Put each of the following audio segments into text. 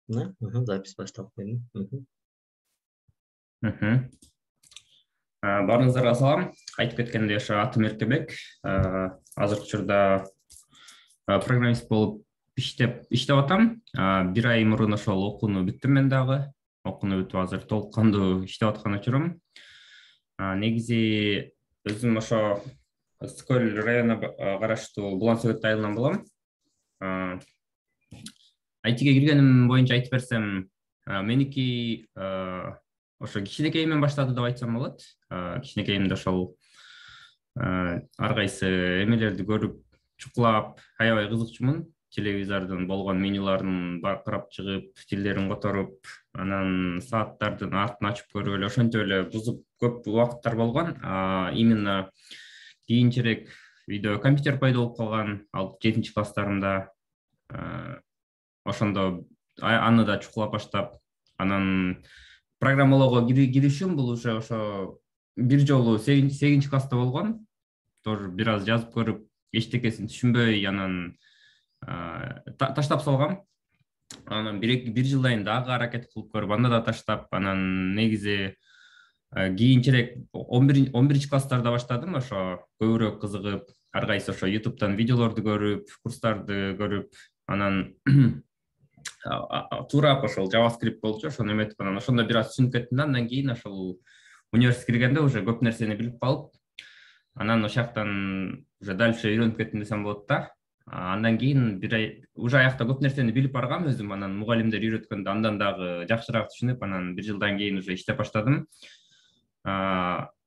Да? Запись баштап койдум. Баарыңыздарга салам. Айтып кеткендей, ошо атым Эркебек. Азыркы учурда программист болуп иштеп атам. Бир ай мурун ошол окууну бүттүм мен дагы. Окууну бүтүп азыр толук кандуу иштеп аткан учурум. Негизи өзүм ошо Ысык-Көл районуна караштуу Булан Сөкөт айылынан болом. Айтиге киргеним боюнча айтып берсем, меники ошо кичинекейимден баштады деп айтсам болот. Кичинекейимде ошол ар кайсы эмелерди көрүп, чукулап, аябай кызыкчумун. Телевизордун болгон менюларын карап чыгып, тилдерин которуп, анан сааттардын артын ачып көрүп эле ошентип эле бузуп көп убакыттар болгон. Именно кийинчерээк видео компьютер пайда болуп калган, ал 7-класстарымда. Ошондо аны да чукулап баштап, анан программалоого киришим бул уже ошо бир жолу 8-класста болгон. Тоже бир аз жазып көрүп, эчтекесин түшүнбөй, анан таштап салгам. Анан бир жылдан дагы аракет кылып көрүп, анда да таштап, анан негизи кийинчерээк 11-класстарда баштадым, ошо көбүрөөк кызыгып, ар кайсы ошо YouTube'дан видеолорду көрүп, курстарды көрүп, анан туура ошол JavaScript болчу, ошону эметип, анан ошондо бир аз түшүнүп кеттим да. Андан кийин ошол университетке киргенде уже көп нерсени билип калып, анан ошол жактан уже дальше үйрөнүп кеттим десем болот да. Андан кийин бир ай уже аякта көп нерсени билип баргам өзүм, анан мугалимдер үйрөткөндө андан дагы жакшыраак түшүнүп, анан бир жылдан кийин уже иштеп баштадым.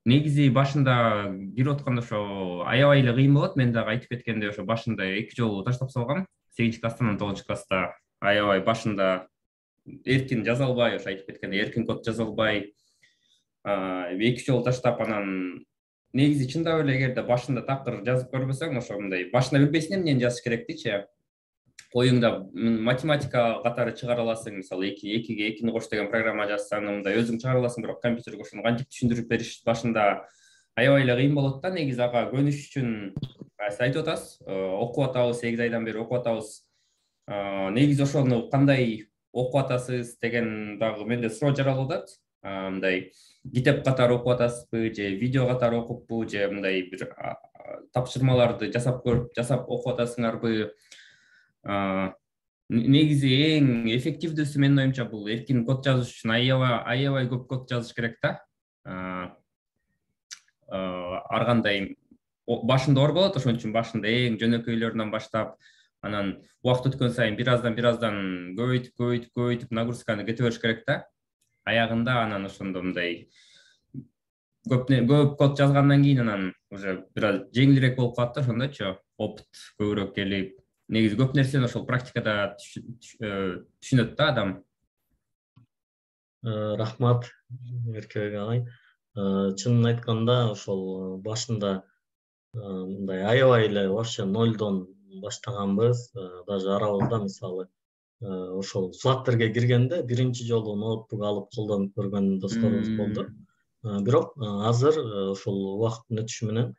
Негизи башында кирип атканда ошо аябай эле кыйын болот. Мен дагы айтып кеткендей, ошо башында 2 жолу таштап салгам. 8-класстан 9-класста аябай башында эркин жаза албай, ошо айтып кеткендей эркин код жаза албай, 2 жолу таштап, анан негизи чындап эле эгерде башында такыр жазып көрбөсөң, ошо мындай башында билбейсиң эмнени жазыш керектичи. Оюңда математика катары чыгара аласың, мисалы 2-ге 2-ни кош деген программа жазсаң, мындай өзүң чыгара аласың, бирок компьютерге ошону кантип түшүндүрүп бериш башында аябай эле кыйын болот да. Негизи ага көнүш үчүн сиз айтып атасыз, окуп атабыз, 8 айдан бери окуп атабыз. Негизи ошону кандай окуп атасыз деген дагы менде суроо жаралып атат. Мындай китеп катары окуп атасызбы, же видео катары окуппу, же мындай бир тапшырмаларды жасап окуп атасыңарбы? Негизи эң эффективдүүсү менин оюмча бул эркин код жазыш үчүн аябай көп код жазыш керек да. Ар кандай башында оор болот, ошон үчүн башында эң жөнөкөйлөрүнөн баштап, анан убакыт өткөн сайын бир аздан көбөйтүп нагрузканы кете бериш керек да. Аягында анан ошондо мындай көп код жазгандан кийин анан уже бир аз жеңилирээк болуп калат да, ошондойчу опыт көбүрөөк келип. Негизи көп нерсени ошол практикада түшүнөт да адам. Рахмат, Эркебек агай. Чынын айтканда, ошол башында мындай аябай эле вообще нолдон баштаганбыз. Даже арабызда мисалы ошол Flutter киргенде биринчи жолу ноутбук алып колдонуп көргөн досторубуз болду. Бирок азыр ошол убакыттын өтүшү менен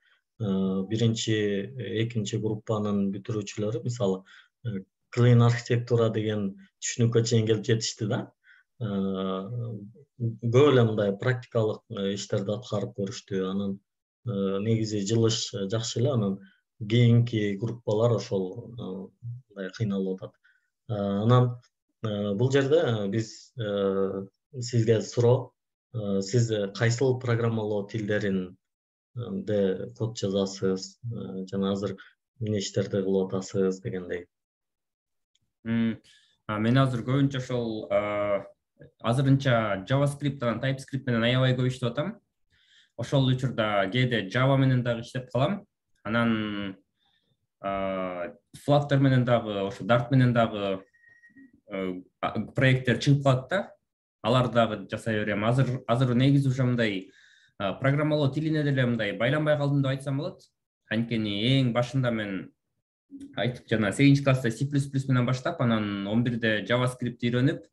биринчи, экинчи группанын бүтүрүүчүлөрү мисалы clean архитектура деген түшүнүккө чейин келип жетишти да. Көп эле мындай практикалык иштерди аткарып көрүштү. Анан негизи жылыш жакшы эле. Анан кийинки группалар ошол мындай кыйналып атат. Анан бул жерде биз сизге суроо, сиз кайсыл программалоо тилдеринде код жазасыз, жана азыр эмне иштерди кылып атасыз дегендей. Мен азыр көбүнчө ошол азырынча JavaScript менен TypeScript менен аябай көп иштеп атам. Ошол учурда кээде Java менен дагы иштеп калам. Анан Flutter менен дагы, ошо Dart менен дагы проекттер чыгып калат да. Аларды дагы жасай берем. Азыр негизи уже мындай программалоо тилине деле мындай байланбай калдым деп айтсам болот. Анткени эң башында мен айтып жана 8-класста C++ менен баштап, анан 11-де JavaScript үйрөнүп,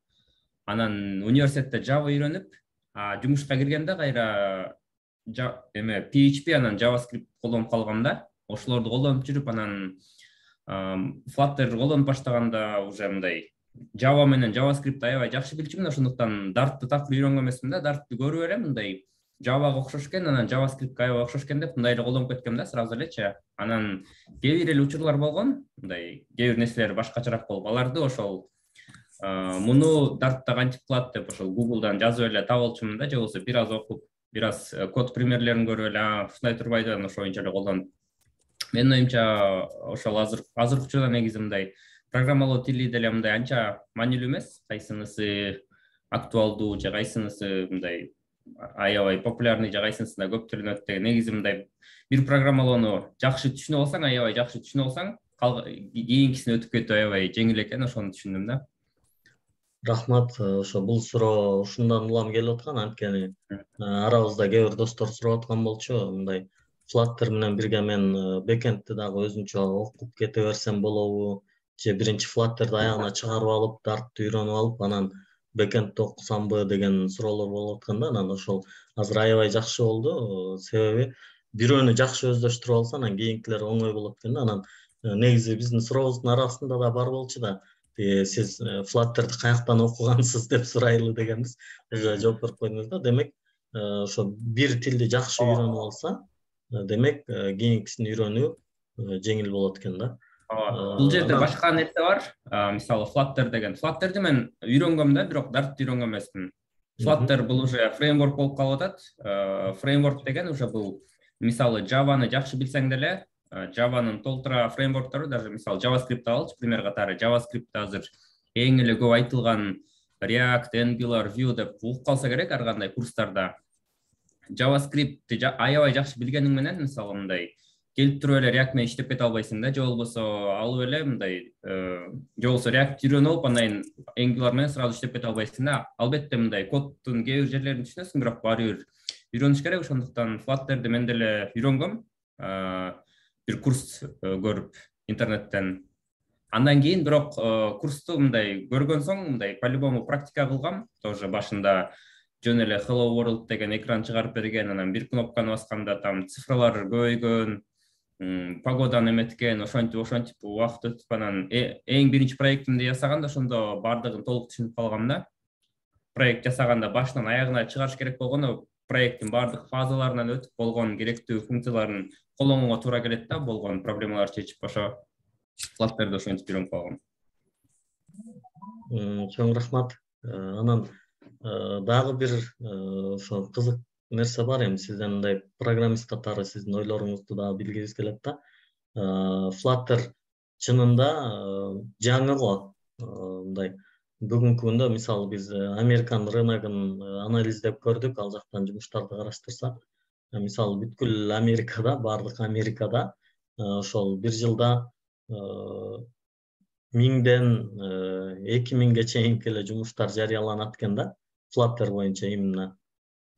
анан университетте Java үйрөнүп, жумушка киргенде кайра PHP анан JavaScript колдонуп калгам да. Ошолорду колдонуп жүрүп, анан Flutter колдонуп баштаганда уже мындай Java менен JavaScript аябай жакшы билчүмүн, ошондуктан Dart'ты так үйрөнгөн эмесмин да. Dart'ты көрүп эле мындай Java'га окшош экен, анан JavaScript'ке аябай окшош экен деп мындай эле колдонуп кеткем да сразу элечи. Анан кээ бир эле учурлар болгон, мындай кээ бир нерселер башкачараак болуп, аларды ошол муну Dart'та кантип кылат деп ошол Google'дан жазып эле таап алчумун да, же болбосо бир аз окуп, бир аз код примерлерин көрүп эле, ушундай турбайбы, ошо боюнча эле колдонуп. Менин оюмча ошол азыркы учурда негизи мындай программалоо тили деле мындай анча маанилүү эмес, кайсынысы актуалдуу же кайсынысы мындай аябай популярный же кайсынысында көп төлөнөт деген. Негизи мындай бир программалоону жакшы түшүнүп алсаң, аябай жакшы түшүнүп алсаң, кийинкисине өтүп кетүү аябай жеңил экен, ошону түшүндүм да. Рахмат, ошо бул суроо ушундан улам келип аткан, анткени арабызда кээ бир достор сурап аткан болчу, мындай Flutter менен бирге мен бэкэндти дагы өзүнчө окуп кете берсем болобу, же биринчи Flutter'ды аягына чыгарып алып, Dart'ты үйрөнүп алып, анан бэкэндти окусамбы деген суроолор болуп аткан да. Анан ошол азыр аябай жакшы болду, себеби бирөөнү жакшы өздөштүрүп алса, анан кийинкилер оңой болот экен да. Анан негизи биздин сурообуздун арасында да бар болчу да, сиз Flutter'ды каяктан окугансыз деп сурайлы дегенбиз. Жооп берип койдуңуз да. Демек, ошо бир тилди жакшы үйрөнүп алса, демек кийинкисин үйрөнүү жеңил болот экен да. Бул жерде башка нерсе бар. Мисалы Flutter деген. Flutter'ды мен үйрөнгөм да, бирок Dart'ты үйрөнгөн эмесмин. Flutter бул уже фреймворк болуп калып атат. Фреймворк деген уже бул мисалы Java'ны жакшы билсең деле, Java'нын толтура фреймворктору, даже мисалы JavaScript алчы пример катары. JavaScript'те азыр эң эле көп айтылган React, Angular, Vue деп угуп калса керек ар кандай курстарда. JavaScript'ти аябай жакшы билгениң менен, мисалы мындай келип туруп эле React менен иштеп кете албайсың да, же болбосо алып эле мындай же болбосо React үйрөнүп алып, андан Angular менен сразу иштеп кете албайсың да. Албетте мындай коддун кээ бир жерлерин түшүнөсүң, бирок баары бир үйрөнүш керек. Ошондуктан Flutter'ды мен деле үйрөнгөм. Бир курс көрүп интернеттен. Андан кийин бирок курсту мындай көргөн соң мындай по-любому практика кылгам. Тоже башында жөн эле Hello World деген экран чыгарып берген, анан бир кнопканы басканда там цифралар көбөйгөн, погоданы эметкен, ошентип убакыт өтүп, анан эң биринчи проектимди жасаганда ошондо баардыгын толук түшүнүп калгам да. Проект жасаганда башынан аягына чыгарыш керек болгону, проекттин баардык фазаларынан өтүп болгон керектүү функцияларын колдонууга туура келет да, болгон проблемаларды чечип. Ошо Flutter'ды ошентип үйрөнүп калгам. Чоң рахмат. Анан дагы бир ошо кызык нерсе бар, эми сизден мындай программист катары сиздин ойлоруңузду дагы билгибиз келет да. Flutter чынында жаңы го, мындай бүгүнкү күндө мисалы биз Американ рыногун анализдеп көрдүк, ал жактан жумуштарды караштырсак, мисалы бүткүл Америкада, баардык Америкада ошол бир жылда 1000ден 2000ге чейинки эле жумуштар жарыяланат экен да. Flutter боюнча именно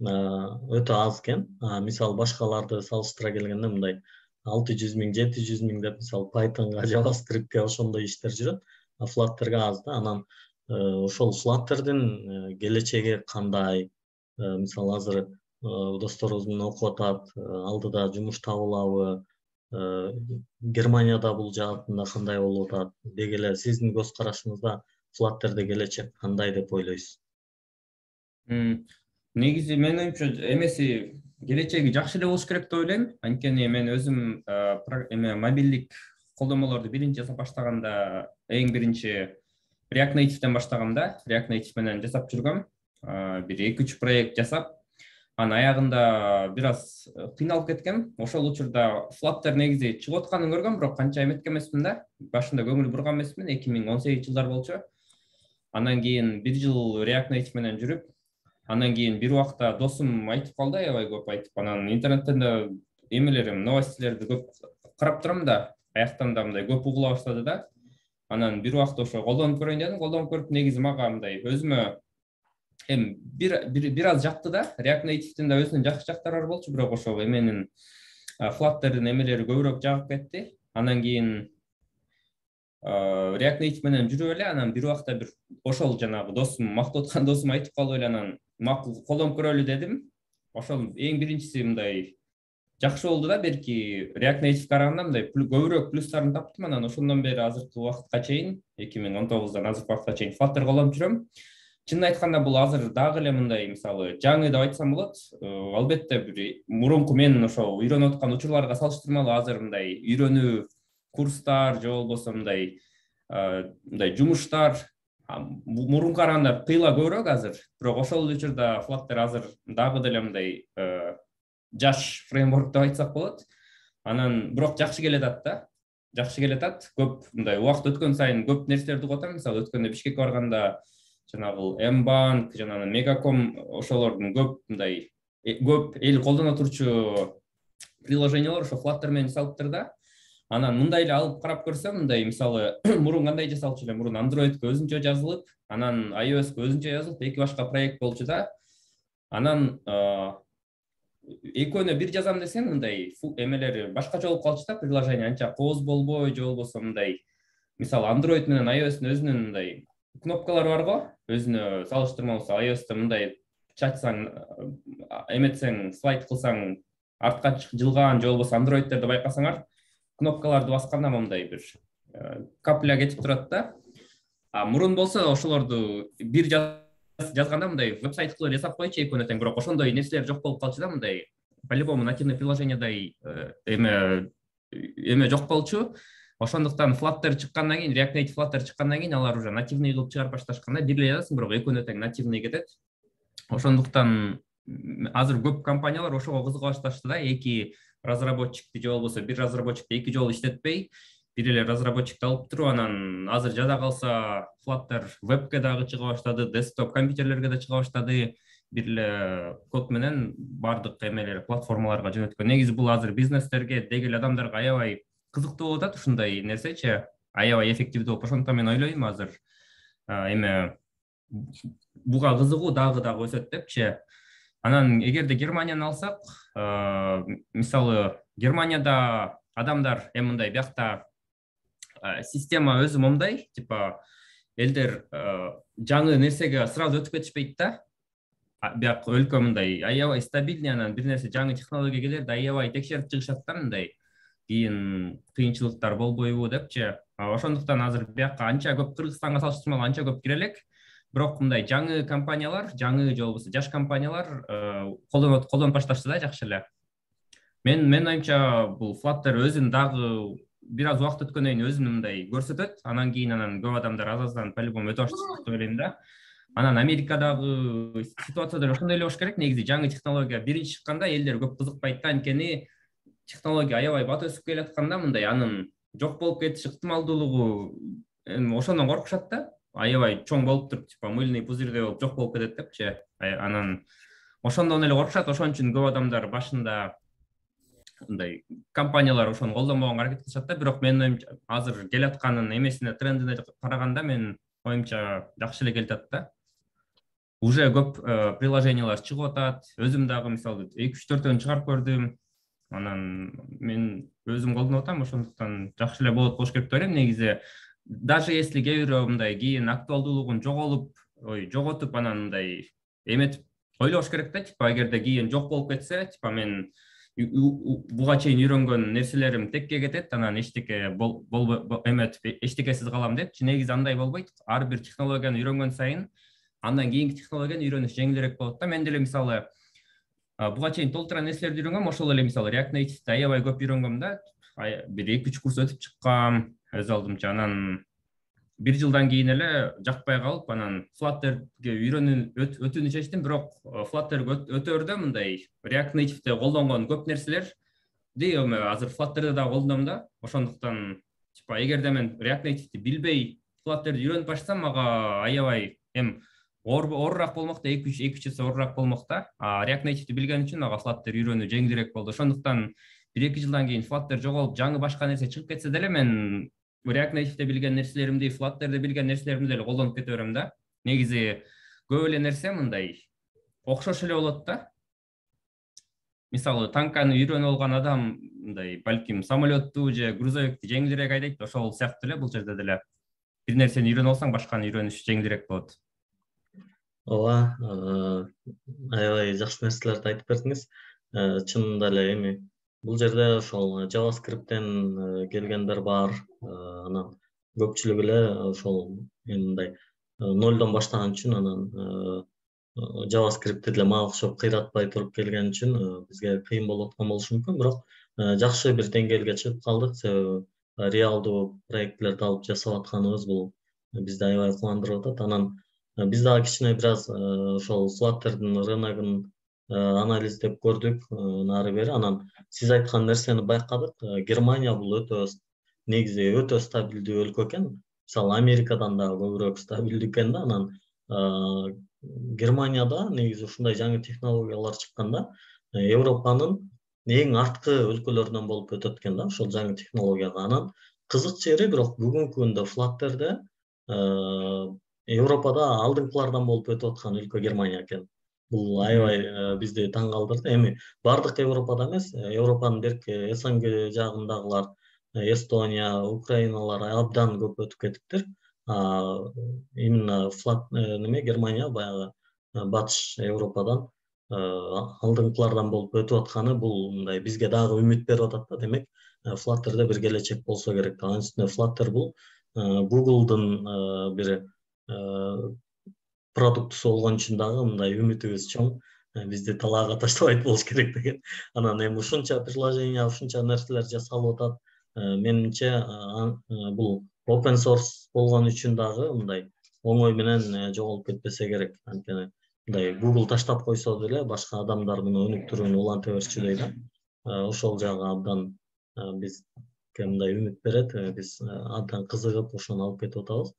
өтө аз экен. Мисалы башкаларды салыштыра келгенде мындай 600 000, 700 000 деп мисалы Pythonга, JavaScript'ке ошондой иштер жүрөт, Flutter'га аз да. Анан ошол Flutter'дын келечеги кандай? Мисалы азыр досторубуз менен окуп атат, алдыда жумуш табылабы? Германияда бул жаатында кандай болуп атат? Деги эле сиздин көз карашыңызда Flutter'де келечек кандай деп ойлойсуз? Негизи менин оюмча эмеси келечеги жакшы эле болуш керек деп ойлойм. Анткени мен өзүм мобилдик колдонмолорду биринчи жасап баштаганда эң биринчи React Native'ден баштагам да. React Native менен жасап жүргөм. Бир 2-3 проект жасап, анын аягында бир аз кыйналып кеткем. Ошол учурда Flutter негизи чыгып атканын көргөм, бирок канча эметкен эмесмин да. Башында көңүл бурган эмесмин, 2018 жылдар болчу. Андан кийин бир жыл React Native менен жүрүп, андан кийин бир убакта досум айтып калды, аябай көп айтып. Анан интернеттен да эмелерим, новостилерди көп карап турам да, аяктан да мындай көп угула баштады да. Анан бир убакта ошо колдонуп көрөйүн дедим. Колдонуп көрүп, негизи мага мындай өзүмө бир аз жакты да. React Native'дин да өзүнүн жакшы жактары бар болчу, бирок ошол эменин Flutter'дын эмелери көбүрөөк жагып кетти. Андан кийин React Native менен жүрүп эле, анан бир убакта бир ошол жанагы досум, мактап аткан досум айтып калып эле, анан макул колдонуп көрөлү дедим. Ошол эң биринчиси мындай жакшы болду да, берки React Native караганда мындай көбүрөөк плюстарын таптым. Анан ошондон бери азыркы убакытка чейин 2019 азыркы убакытка чейин Flutter колдонуп жүрөм. Чынын айтканда бул азыр дагы эле мындай мисалы жаңы деп айтсам болот. Албетте бир мурунку мен ошо үйрөнүп аткан учурларга салыштырмалуу азыр мындай үйрөнүү курстар же болбосо мындай жумуштар мурунку караганда кыйла көбүрөөк азыр. Бирок ошол эле учурда Flutter азыр дагы деле мындай жаш фреймворк деп айтсак болот. Анан бирок жакшы келатат да. Жакшы келатат. Көп мындай убакыт өткөн сайын көп нерселерди угатам. Мисалы өткөндө Бишкекке барганда жанагы Mbank, жана Megacom ошолордун көп мындай көп эл колдоно турчу приложениялар ошо Flutter менен жасалыптыр да. Анан мындай эле алып карап көрсөм, мындай мисалы мурун кандай жасалчу эле, мурун Android'га өзүнчө жазылып, анан iOS'га өзүнчө жазылып, эки башка проект болчу да. Анан экөөнө бир жазам десем, мындай эмелери башкача болуп калчу да, приложение анча кооз болбой, же болбосо мындай мисалы Android менен iOS'нун өзүнүн мындай кнопкалары бар го, өзүнө салыштырмалуу iOS'та мындай чачсаң, эметсең, слайд кылсаң, артка жылган, же болбосо Android'терде байкасаңар, кнопкаларды басканда мындай бир капля кетип турат да. Мурун болсо ошолорду бир жазганда мындай веб-сайт кылып жасап койчу экөөнө тең, бирок ошондой нерселер жок болуп калчу да, мындай по-любому нативный приложениедай эме жок болчу. Ошондуктан Flutter чыккандан кийин, React Native Flutter чыккандан кийин алар уже нативный кылып чыгарып башташканда бир эле жазасың, бирок экөөнө тең нативный кетет. Ошондуктан азыр көп компаниялар ошого кызыга башташты да, эки разработчикти же болбосо бир разработчикти эки жолу иштетпей, бир эле разработчикти алып туруп, анан азыр жада калса Flutter вебке дагы чыга баштады, десктоп компьютерлерге да чыга баштады, бир эле код менен бардык эмелер платформаларга жөнөткөн. Негизи бул азыр бизнестерге, деги эле адамдарга аябай кызыктуу болуп атат ушундай нерсечи, аябай эффективдүү болуп. Ошондуктан мен ойлойм азыр эме буга кызыгуу дагы өсөт депчи. Анан эгерде Германияны алсак, мисалы Германияда адамдар мындай биякта система өзү момдай, типа элдер жаңы нерсеге сразу өтүп кетишпейт да. Бияк өлкө мындай аябай стабильный, анан бир нерсе жаңы технология келерде аябай текшерип чыгышат да, мындай кийин кыйынчылыктар болбойбу депчи. Ошондуктан азыр биякка анча көп, Кыргызстанга салыштырмалуу анча көп кире элек. Бирок мындай жаңы компаниялар, жаңы же болбосо жаш компаниялар колдонуп башташты да жакшы эле. Мен оюмча бул Flutter өзүн дагы бир аз убакыт өткөндөн кийин өзүн мындай көрсөтөт. Анан кийин көп адамдар аз-аздан по-любому өтө башташат деп ойлойм да. Анан Америкадагы ситуация да ошондой эле болуш керек. Негизи жаңы технология биринчи чыкканда элдер көп кызыкпайт да, анткени технология аябай бат өсүп келатканда мындай анын жок болуп кетиш ыктымалдуулугу ошондон коркушат да. Аябай чоң болуп туруп, типа мыльный пузырьдай болуп жок болуп кетет депчи. Анан ошондон эле коркушат. Ошон үчүн көп адамдар башында мындай компаниялар ошону колдонбогонго аракет кылышат да. Бирок менин оюмча азыр келатканын эмесине, трендине караганда менин оюмча жакшы эле келатат да. Уже көп приложениялар чыгып атат. Өзүм дагы мисалы 2-3-4 чыгарып көрдүм. Анан мен өзүм колдонуп атам, ошондуктан жакшы эле болот болуш керек деп ойлойм. Негизи даже если кээ бирөө мындай кийин актуалдуулугун жоготуп анан мындай эметип ойлош керек да, типа эгерде кийин жок болуп кетсе, типа мен буга чейин үйрөнгөн нерселерим текке кетет, анан эчтеке эметип эчтекесиз калам депчи. Негизи андай болбойт. Ар бир технологияны үйрөнгөн сайын андан кийинки технологияны үйрөнүш жеңилирээк болот да. Мен деле мисалы буга чейин толтура нерселерди үйрөнгөм, ошол эле мисалы React Native'ди аябай көп үйрөнгөм да. Бир 2-3 курс өтүп чыккам өз алдымча. Анан бир жылдан кийин эле жакпай калып, анан Flutter'ге өтүүнү чечтим. Бирок Flutter'ге өтөөрдө мындай React Native'де колдонгон көп нерселерди азыр Flutter'да да колдоном да. Ошондуктан типа эгерде мен React Native'ди билбей Flutter'ди үйрөнүп баштасам, мага аябай оорураак болмок да, 2-3 эсе оорураак болмок да. React Native'ди билген үчүн ага Flutter үйрөнүү жеңилирээк болду. Ошондуктан 1-2 жылдан кийин Flutter жоголуп, жаңы башка нерсе чыгып кетсе деле, мен React Native'де билген нерселеримди, Flutter'де билген нерселеримди деле колдонуп кете берем да. Негизи көп эле нерсе мындай окшош эле болот да. Мисалы танканы үйрөнүп алган адам мындай балким самолетту же грузовикти жеңилирээк айдайт, ошол сыяктуу эле бул жерде деле. Бир нерсени үйрөнүп алсаң, башканы үйрөнүш жеңилирээк болот. Ооба, аябай жакшы нерселерди айтып бердиңиз. Чынында эле бул жерде ошол JavaScript'тен келгендер бар. Анан көпчүлүгү эле ошол мындай нолдон баштаган үчүн анан JavaScript'ти деле мага окшоп кыйратпай туруп келген үчүн бизге кыйын болуп аткан болушу мүмкүн. Бирок жакшы бир деңгээлге чыгып калдык, себеби реалдуу проекттерди алып жасап атканыбыз бул бизди аябай кубандырып атат. Анан биз дагы кичине бир аз ошол Flutter'дын рыногун анализдеп көрдүк нары бери. Анан сиз айткан нерсени байкадык. Германия бул негизи өтө стабилдүү өлкө экен. Мисалы Америкадан да көбүрөөк стабилдүү экен да. Анан Германияда негизи ушундай жаңы технологиялар чыкканда Европанын эң арткы өлкөлөрүнөн болуп өтөт экен да ошол жаңы технологияга. Анан кызык жери бирок бүгүнкү күндө Flutter'де Европада алдыңкылардан болуп өтүп аткан өлкө Германия экен. Бул аябай бизди таң калтырды. Эми бардык Европада эмес, Европанын берки СНГ жагындагылар, Эстония, Украиналар абдан көп өтүп кетиптир. Именно Германия баягы батыш Европадан алдыңкылардан болуп өтүп атканы бул мындай бизге дагы үмүт берип атат да. Демек, Flutter'да бир келечек болсо керек. Анын үстүнө Flutter бул Google'дын бир продуктусу болгон үчүн дагы мындай үмүтүбүз чоң. Бизди талаага таштабайт болуш керек деген. Анан эми ушунча приложение, ушунча нерселер жасалып атат. Менимче бул open source болгон үчүн дагы мындай оңой менен жоголуп кетпесе керек. Анткени мындай Google таштап койсо деле башка адамдар муну өнүктүрүүнү уланта берчүдөй да. Ошол жагы абдан бизге мындай үмүт берет. Биз абдан кызыгып ошону алып кетип атабыз.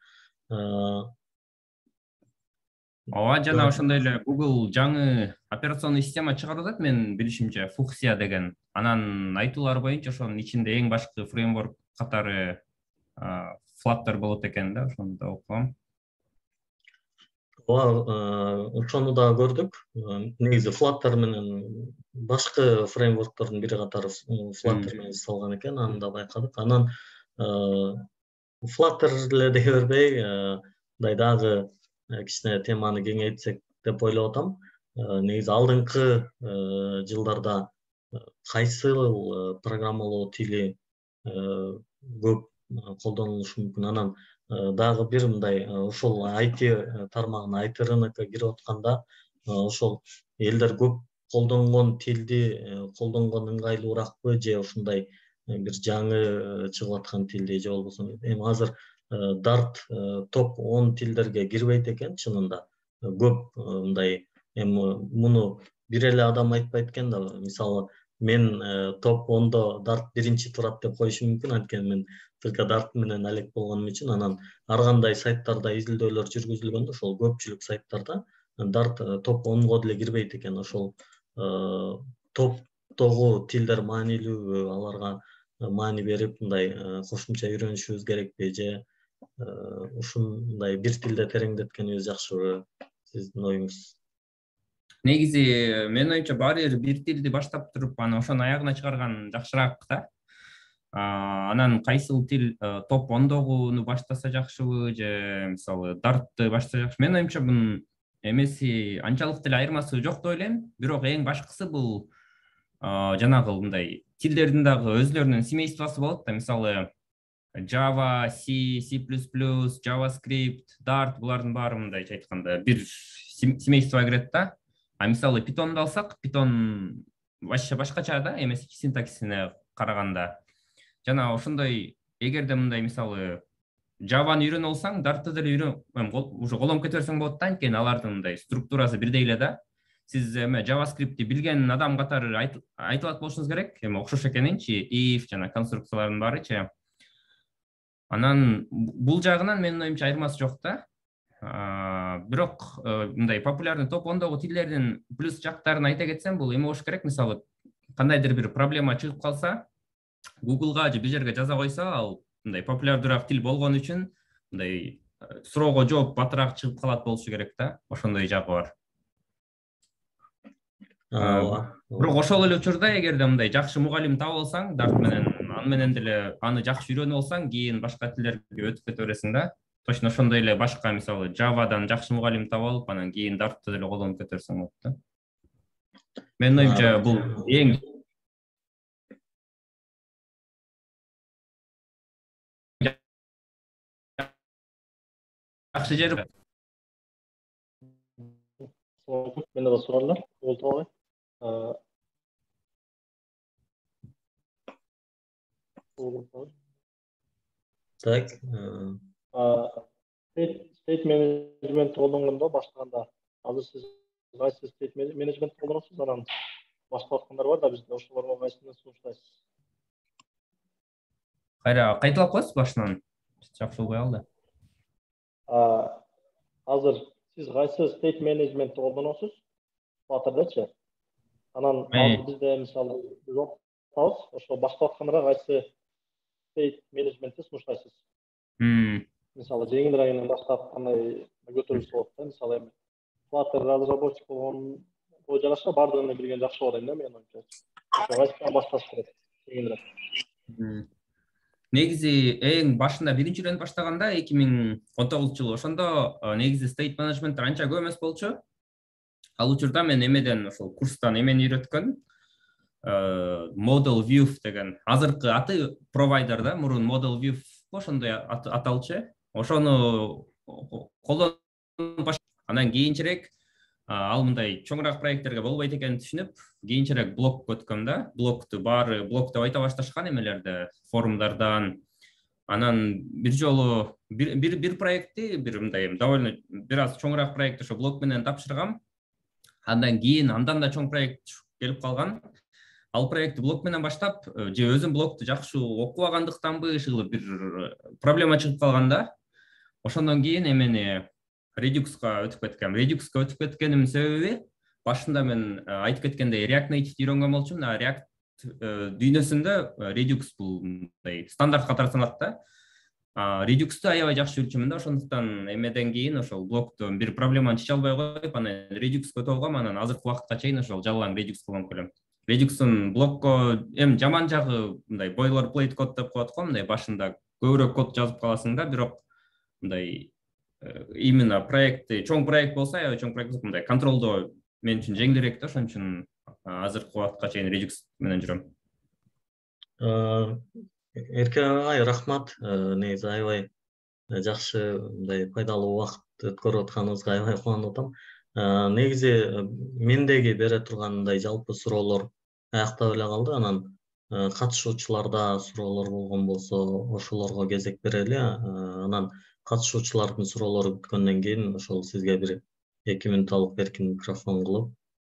Ооба, жана ошондой эле Google жаңы операционный система чыгарып атат, менин билишимче, Fuchsia деген. Анан айтуулар боюнча ошонун ичинде эң башкы фреймворк катары Flutter болот экен да, ошону да окугам. Ооба, ошону да көрдүк. Негизи Flutter менен башкы фреймворктордун бири катары Flutter менен жасалган экен, аны да байкадык. Анан Flutter эле дей бербей, мындай дагы кичине теманы кеңейтсек деп ойлоп атам. Негизи алдыңкы жылдарда кайсыл программалоо тили көп колдонулушу мүмкүн. Анан дагы бир мындай ошол IT тармагына, IT рынокко кирип атканда ошол элдер көп колдонгон тилди колдонгон ыңгайлуураакпы же ушундай бир жаңы чыгып аткан тилди же болбосо эми азыр Dart топ 10 тилдерге кирбейт экен чынында. Көп мындай эми муну бир эле адам айтпайт экен да. Мисалы мен топ 10до Dart биринчи турат деп коюшум мүмкүн, анткени мен только Dart менен алек болгонум үчүн. Анан ар кандай сайттарда изилдөөлөр жүргүзүлгөндө ошол көпчүлүк сайттарда Dart топ 10го деле кирбейт экен. Ошол топтогу тилдер маанилүүбү, аларга маани берип мындай кошумча үйрөнүшүбүз керекпи же ушундай бир тилде тереңдеткенибиз жакшыбы? Сиздин оюңуз? Негизи менин оюмча баары бир тилди баштап туруп анан ошону аягына чыгарган жакшыраак да. Анан кайсыл тил топ 10догуну баштаса жакшыбы же мисалы Dart'ты баштаса жакшы? Менин оюмча бунун эмеси анчалык деле айырмасы жок деп ойлойм. Бирок эң башкысы бул жанагы мындай тилдердин дагы өзлөрүнүн семействосу болот да. Мисалы Java, C, C++, JavaScript, Dart булардын баары мындайча айтканда бир семействого кирет да. Мисалы Python'ду алсак, Python вообще башкача да, эмеси синтаксисине караганда. Жана ошондой эгерде мындай мисалы Java'ны үйрөнүп алсаң, Dart'ты деле уже колдонуп кете берсең болот да, анткени алардын мындай структурасы бирдей эле да. Сиз эме JavaScript'ти билген адам катары айтып алат болушуңуз керек. Эми окшош экенинчи, if жана конструкциялардын баарычы. Анан бул жагынан менин оюмча айырмасы жок да. Бирок мындай популярный топ 10догу тилдердин плюс жактарын айта кетсем, бул эме болуш керек. Мисалы кандайдыр бир проблема чыгып калса, Google'га же бир жерге жаза койсо, ал мындай популярдуураак тил болгон үчүн мындай суроого жооп батыраак чыгып калат болушу керек да. Ошондой жагы бар. Бирок ошол эле учурда эгерде мындай жакшы мугалим таап алсаң, Dart менен аны менен деле аны жакшы үйрөнүп алсаң, кийин башка тилдерге өтүп кете бересиң да. Точно ошондой эле башка мисалы Java'дан жакшы мугалим таап алып, анан кийин Dart'ты деле колдонуп кете берсең болот да. Менин оюмча бул эң жакшы жери Менде да суроолор болду албай. Так, State management колдонгондо баштаганда азыр сиз кайсы state management колдоносуз, анан башка аткандар бар да бизде, ошолорго кайсыны сунуштайсыз? кайталап коесуз башынан? Жакшы болбой калды. Азыр сиз кайсы state management колдоносуз? Батырдачы. Анан бизде мисалы жок табыз, ошо башка аткандарга кайсы state management'ти сунуштайсыз? Мисалы жеңил районун баштап кандай көтөрүлсө болот да, мисалы эми Flutter разработчик болгонго жараша бардыгын билген жакшы болот эле менин оюмча. Ошо кайсынан башташ керек жеңилирээк. Негизи эң башында биринчи үйрөнүп баштаганда 2019 жылы ошондо негизи state management анча көп эмес болчу. Ал учурда мен эмеден ошол курстан эмени үйрөткөн Model View деген азыркы аты провайдер да, мурун Model View ошондой аталчу. Ошону колдонуп анан кийинчерээк ал мындай чоңураак проекттерге болбойт экенин түшүнүп, кийинчерээк блог өткөм да. Блогту баары блог деп айта башташкан эмелерде, форумдардан. Анан бир жолу бир проектти, бир мындай довольно бир аз чоңураак проект ошо блог менен тапшыргам. Андан кийин андан да чоң проект келип калган. Ал проектти блог менен баштап, же өзүм блогту жакшы окубагандыктанбы, ушул бир проблема чыгып калганда, ошондон кийин эмени Redux-ка өтүп кеткем. Redux-ка өтүп кеткеним себеби башында мен айтып кеткендей React Native үйрөнгөн болчумун. React дүйнөсүндө Redux бул мындай стандарт катары саналат да. Redux-ту аябай жакшы үйрөнчүмүн да, ошондуктан эмеден кийин ошол блогту бир проблеманы чече албай коюп, анан Redux-ка өтүп алгам, анан азыркы убакытка чейин ошол жалаң Redux колдонуп келем. Redux-ун блогко жаман жагы мындай boilerplate код деп коет го, мындай башында көбүрөөк код жазып каласың да, бирок мындай именно проектти чоң проект болсо, аябай чоң проект болсо мындай контролдоо мен үчүн жеңилирээк да, ошон үчүн азыркы убакытка чейин Redux менен жүрөм. Эрке агай, рахмат. Негизи аябай жакшы мындай пайдалуу убакыт өткөрүп атканыбызга аябай кубанып атам. Негизи мендеги бере турган мындай жалпы суроолор аяктап эле калды. Анан катышуучуларда суроолор болгон болсо, ошолорго кезек берели. Анан катышуучулардын суроолору бүткөндөн кийин ошол сизге бир 2 мүнөттүк эркин микрофон кылып,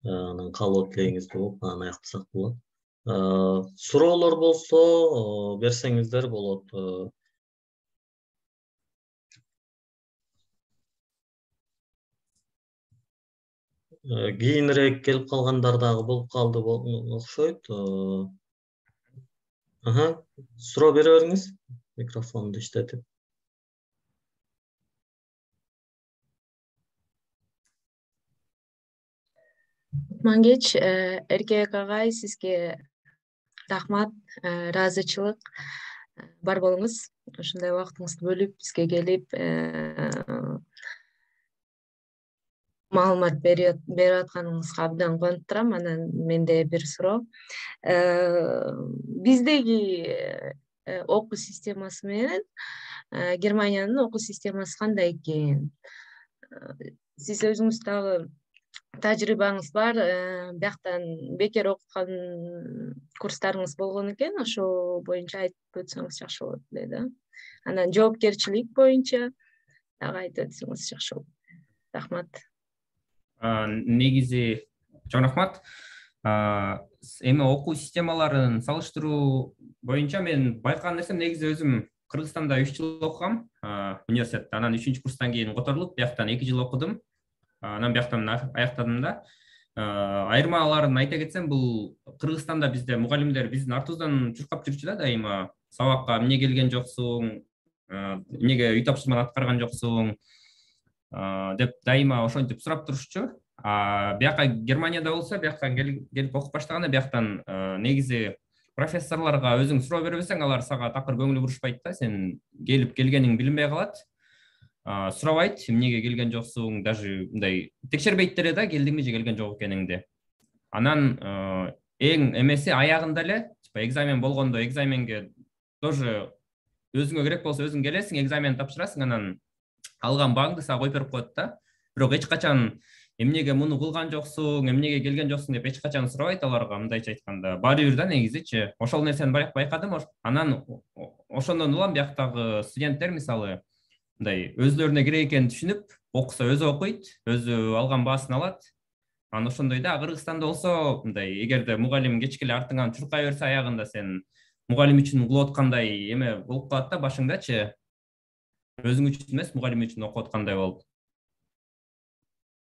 анан каалоо тилегиңизди угуп, анан аяктасак болот. Суроолор болсо берсеңиздер болот. Кийинирээк келип калгандар дагы болуп калды окшойт. Суроо бере бериңиз, микрофонду иштетип. Мангеч, Эркек агай, сизге рахмат, ыраазычылык бар болуңуз. Ушундай убактыңызды бөлүп, бизге келип, маалымат берип атканыңызга абдан кубанып турам. Анан менде бир суроо. Биздеги окуу системасы менен Германиянын окуу системасы кандай экен? Сиз өзүңүз дагы тажрыйбаңыз бар, бияктан бекер окуткан курстарыңыз болгон экен, ошол боюнча айтып өтсөңүз жакшы болот эле да. Анан жоопкерчилик боюнча дагы айтып өтсөңүз жакшы болот. Рахмат. Негизи чоң рахмат. Эми окуу системаларын салыштыруу боюнча мен байкаган нерсем, негизи өзүм Кыргызстанда 3 жыл окугам университетте. Анан 3-курстан кийин которулуп, бияктан 2 жыл окудум. Анан бияктан аяктадым да. Айырмаларын айта кетсем, бул Кыргызстанда бизде мугалимдер биздин артыбыздан чуркап жүрчү да, дайыма сабакка эмне келген жоксуң, эмнеге үй тапшырманы аткарган жоксуң деп дайыма ошентип сурап турушчу. Бияка Германияда болсо, бияктан келип окуп баштаганда, бияктан негизи профессорлорго өзүң суроо бербесең, алар сага такыр көңүл бурушпайт да, сен келгениң билинбей калат. Сурабайт, эмнеге келген жоксуң, даже мындай текшербейт деле да, келдиңби же келген жок экениңди. Анан эң эмеси аягында эле, экзамен болгондо экзаменге тоже өзүңө керек болсо өзүң келесиң, экзамен тапшырасың, анан алган багыңды сага коюп берип коет да. Бирок эч качан эмнеге муну кылган жоксуң, эмнеге келген жоксуң деп эч качан сурабайт аларга. Мындайча айтканда, баары бир да негизичи ошол нерсени байкадым. Анан ошондон улам бияктагы студенттер мисалы мындай өзлөрүнө керек экенин түшүнүп, окуса өзү окуйт, өзү алган баасын алат. Анан ошондой да. Кыргызстанда болсо мындай эгерде мугалим кечке эле артыңан чуркай берсе, аягында сен мугалим үчүн кылып аткандай эме болуп калат да башыңдачы. Өзүң үчүн эмес, мугалим үчүн окуп аткандай болуп.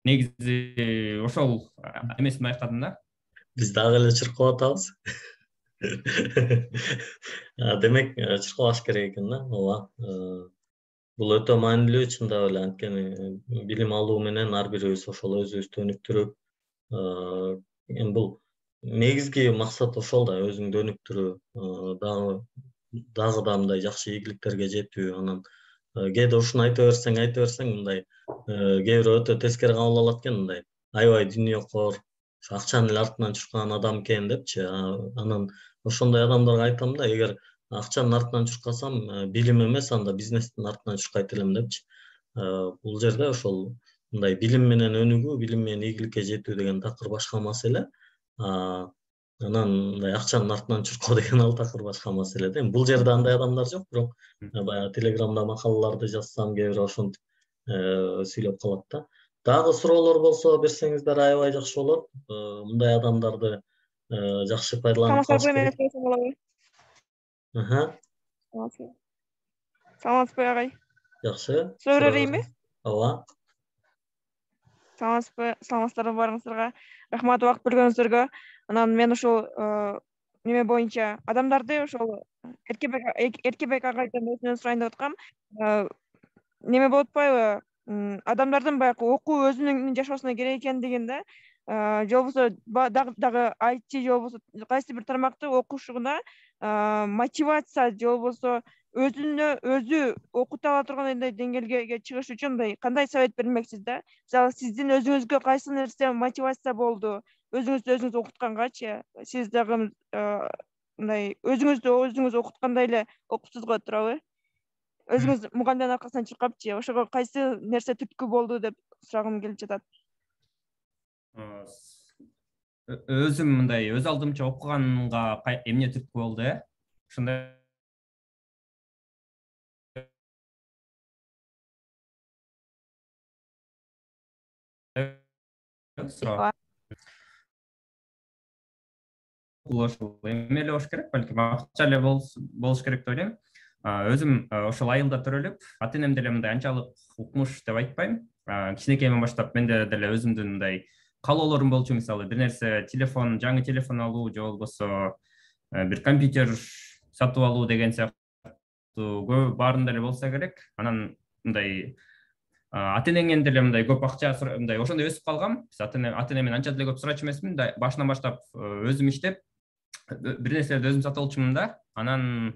Негизи ошол эмесин байкадым да. Биз дагы эле чуркап атабыз. Демек, чуркабаш керек экен да. Ооба. Бул өтө маанилүү чындап эле, анткени билим алуу менен ар бирибиз ошол өзүбүздү өнүктүрүп, эми бул негизги максат ошол да, өзүңдү өнүктүрүү, дагы мындай жакшы ийгиликтерге жетүү. Анан кээде ушуну айта берсең мындай кээ бирөө өтө тескери кабыл алат экен, мындай аябай дүйнөкор, акчанын эле артынан чуркаган адам экен депчи. Анан ошондой адамдарга айтам да, эгер акчанын артынан чуркасам, билим эмес, анда бизнестин артынан чуркайт элем депчи. Бул жерде ошол мындай билим менен өнүгүү, билим менен ийгиликке жетүү деген такыр башка маселе. Анан мындай акчанын артынан чуркоо деген ал такыр башка маселе да. Бул жерде андай адамдар жок, бирок баягы телеграмда макалаларды жазсам, кээ бирөө ошентип сүйлөп калат да. Дагы суроолор болсо берсеңиздер аябай жакшы болот. Мындай адамдарды жакшы пайдаланып калыш керек. Саламатсызбы агай? Жакшы. Суроо берейинби? Ооба. Саламатсыздарбы баарыңыздарга. Рахмат убакыт бөлгөнүңүздөргө. Анан мен ошол неме боюнча адамдарды ошол Эркебек агайдан өзүнөн сурайын деп аткам. Неме болуп атпайбы? Адамдардын баягы окуу өзүнүн жашоосуна керек экен деген да. Же болбосо дагы IT же болбосо кайсы бир тармакты окушуна мотивация же болбосо өзү окута ала турган деңгээлге чыгыш үчүн кандай совет бермексиз да? Мисалы сиздин өзүңүзгө кайсы нерсе мотивация болду? Өзүңүз окуткангачы, сиз дагы мындай өзүңүз окуткандай эле окупсуз го, туурабы? Өзүңүз мугалимдин аркасынан чуркапчы, ошого кайсы нерсе түрткү болду деп сурагым келип жатат. Өзүм мындай өз алдымча окуганга эмне түрткү болду, ошондой эме эле болуш керек, балким акча эле болуш керек деп ойлойм. Өзүм ошол айылда төрөлүп, ата-энем деле мындай анчалык укмуш деп айтпайм. Кичинекейден баштап менде деле өзүмдүн мындай каалоолорум болчу, мисалы бир нерсе жаңы телефон алуу же болбосо бир компьютер сатып алуу деген сыяктуу баарында эле болсо керек. Анан мындай ата-энемден деле мындай көп акча мындай ошондой өсүп калгам. Ата-энемден анча деле көп сурачу эмесмин. Башынан баштап өзүм иштеп, бир нерселерди өзүм сатып алчумун да. Анан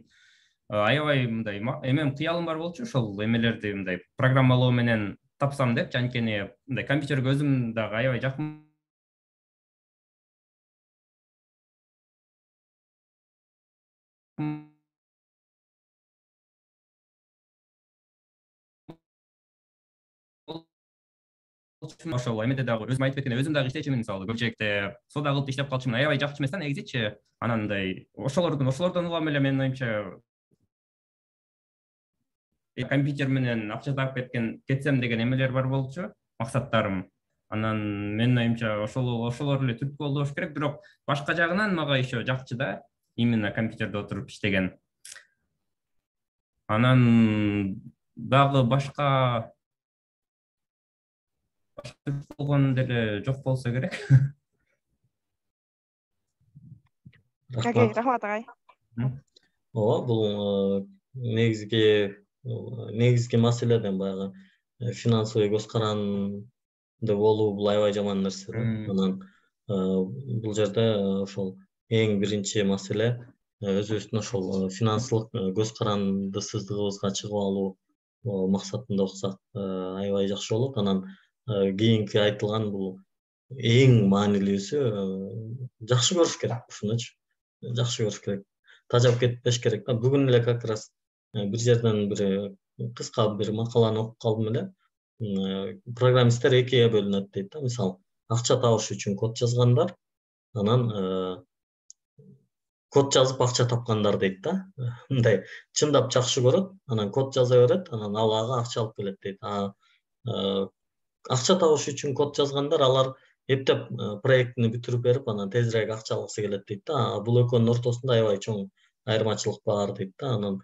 аябай мындай эмем кыялым бар болчу, ошол эмелерди мындай программалоо менен тапсам деп, анткени мындай компьютерге өзүм дагы аябай жакын ошол эмеде дагы өзүм айтып кеткендей өзүм дагы иштечүмүн, мисалы көпчекте соода кылып иштеп калчумун, аябай жакчы эмес да негизичи. Анан мындай ошолордон улам эле менин оюмча компьютер менен акча тагып кетсем деген эмелер бар болчу, максаттарым. Анан менин оюмча ошолор эле түрткү болуш керек, бирок башка жагынан мага еще жакчы да, именно компьютерде отуруп иштеген. Анан дагы башка болгон деле жок болсо керек. Рахмат агай. Ооба, бул негизги маселеден баягы финансовый көз каранды болуу бул аябай жаман нерсе да. Анан бул жерде ошол эң биринчи маселе өзүбүздүн ошол финансылык көз карандысыздыгыбызга чыгып алуу максатында окусак аябай жакшы болот. Анан кийинки айтылган бул эң маанилүүсү жакшы көрүш керек, ушунучу. Жакшы көрүш керек. Тажап кетпеш керек да. Бүгүн эле как раз бир жерден бир кыска бир макаланы окуп калдым эле. Программисттер экиге бөлүнөт дейт да. Мисалы, акча табыш үчүн код жазгандар, анан код жазып акча тапкандар дейт да. Мындай чындап жакшы көрөт, анан код жаза берет, анан ал ага акча алып келет дейт. Акча табыш үчүн код жазгандар, алар эптеп проектini бүтүрүп берип, анан тезирээк акча алгысы келет дейт да. Бул экөөнүн ортосунда аябай чоң айырмачылык бар дейт да. Анан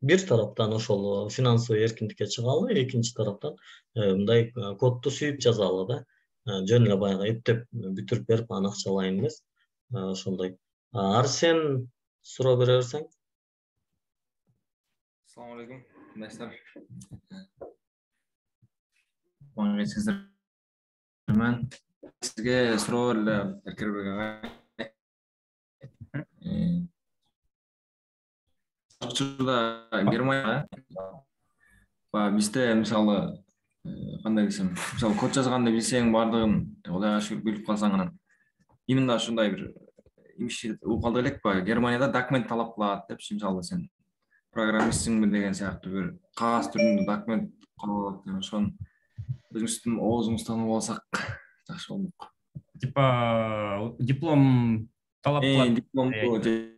бир тараптан ошол финансовый эркиндикке чыгалы, экинчи тараптан мындай кодду сүйүп жазалы да. Жөн эле баягы эптеп бүтүрүп берип, анан акча алайын эмес. Ошондой. Арсен, суроо бере берсең. Assalamu alaikum. Достар. Маңайсыздар. Мен сізге суроо эле Эркербек ага. Учурда Германия бизде мисалы кандай десем, мисалы код жазганды билсең, бардыгын Кудайга шүгүр билип калсаң, анан именно ушундай бир имишти угуп калдык элекпи? Германияда документ талап кылат деп, мисалы сен программистсиңби деген сыяктуу бир кагаз түрүндө документ калып алат. Ошону өзүңүздүн оозуңуздан угуп алсак жакшы болмок. Типа диплом талап кылат. Дипломду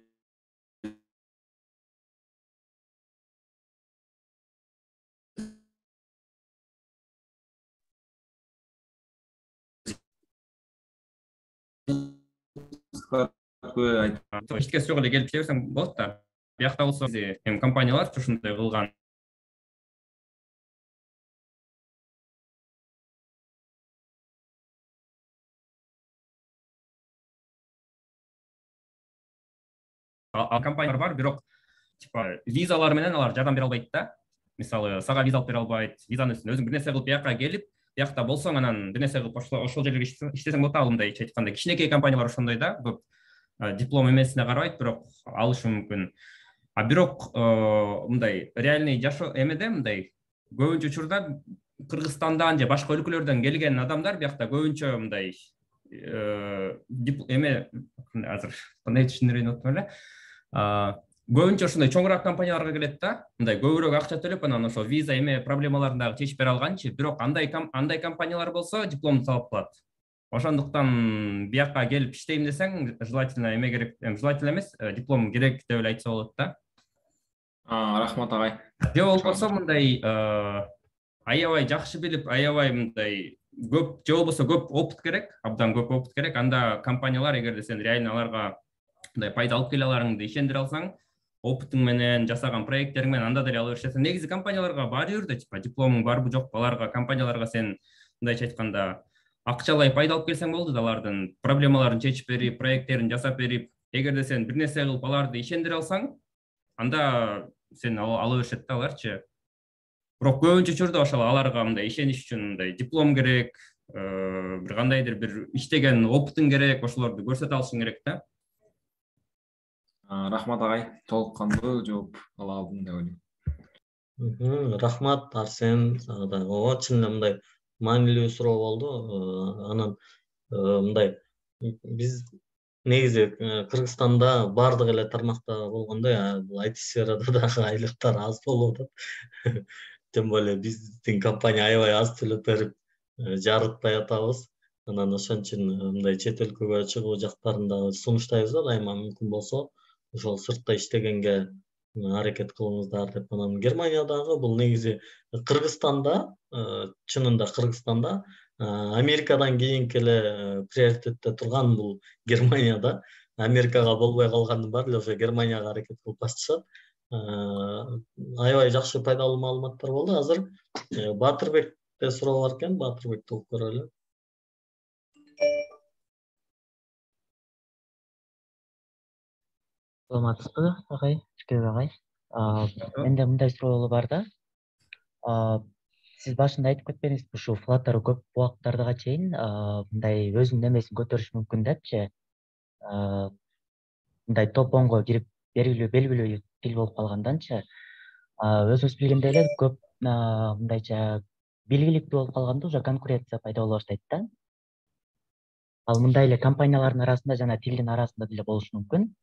Ичке суроого эле келип берсең болот да. Биякта болсо эми компаниялар ушундай кылган. Компаниялар бар, бирок типа визалар менен алар жардам бере албайт да. Мисалы, сага виза алып бере албайт. Визаны үстүнө өзүң бир нерсе кылып биякка келип, биякта болсоң, анан бир нерсе кылып ошол жерге иштесең болот. Мындай айтканда, кичинекей компаниялар ошондой да. Көп диплом эмесине карабайт, бирок алышы мүмкүн. Бирок мындай реальный жашоо эмеде мындай көбүнчө учурда Кыргызстандан же башка өлкөлөрдөн келген адамдар биякта көбүнчө мындай эме азыр кандай түшүндүрөйүн деп атам эле. Көбүнчө ушундай чоңураак компанияларга келет да. Мындай көбүрөөк акча төлөп, анан ошо виза эме проблемаларын дагы чечип бере алганчы. Бирок андай компаниялар болсо дипломду талап кылат. Ошондуктан биякка келип иштейм десең, желательно эме керек, желательно эмес, диплом керек деп эле айтса болот да. Рахмат агай. Же болбосо мындай аябай жакшы билип, аябай мындай көп, же болбосо көп опыт керек, абдан көп опыт керек. Анда компаниялар, эгерде сен реально аларга мындай пайда алып келе аларыңды ишендире алсаң, опытың менен, жасаган проекттериң менен анда деле ала беришет. Негизи компанияларга баары бир да, типа дипломуң барбы жокпу, аларга компанияларга сен мындайча айтканда акчалай пайда алып келсең болду да, алардын проблемаларын чечип берип, проекттерин жасап берип, эгерде сен бир нерсе кылып аларды ишендире алсаң, анда сен ала беришет да аларчы. Бирок көбүнчө учурда ошол аларга мындай ишениш үчүн мындай диплом керек, бир кандайдыр бир иштеген опытың керек, ошолорду көрсөтө алышың керек да. Рахмат агай, толуккандуу жооп ала алдым деп ойлойм. Рахмат Арсен, ооба чын эле мындай маанилүү суроо болду. Анан мындай биз негизи Кыргызстанда баардык эле тармакта болгондой, бул IT сферада дагы айлыктар аз болуп атат. Тем более биздин компания аябай аз төлөп берип жарытпай атабыз. Анан ошон үчүн мындай чет өлкөгө чыгуу жактарын дагы сунуштайбыз да, дайыма мүмкүн болсо ошол сыртта иштегенге аракет кылыңыздар деп. Анан Германиядагы бул негизи Кыргызстанда, чынында Кыргызстанда Америкадан кийинки эле приоритетте турган бул Германияда. Америкага болбой калгандын баары эле ошо Германияга аракет кылып башчышат. Аябай жакшы пайдалуу маалыматтар болду. Азыр Батырбекте суроо бар экен, Батырбекти угуп көрөлү. Саламатсызбы агай, Эркербек агай? Менде мындай суроо бар да. Сиз башында айтып кетпедиңизби, ушу Flutter көп убактарга чейин мындай өзүнүн эмесин көтөрүш мүмкүн депчи. Мындай топ-10го кирип белгилүү тил болуп калганданчы. Өзүңүз билгендей эле көп мындайча билгиликтүү болуп калганда уже конкуренция пайда боло баштайт да. Ал мындай эле компаниялардын арасында жана тилдин арасында деле болушу мүмкүн.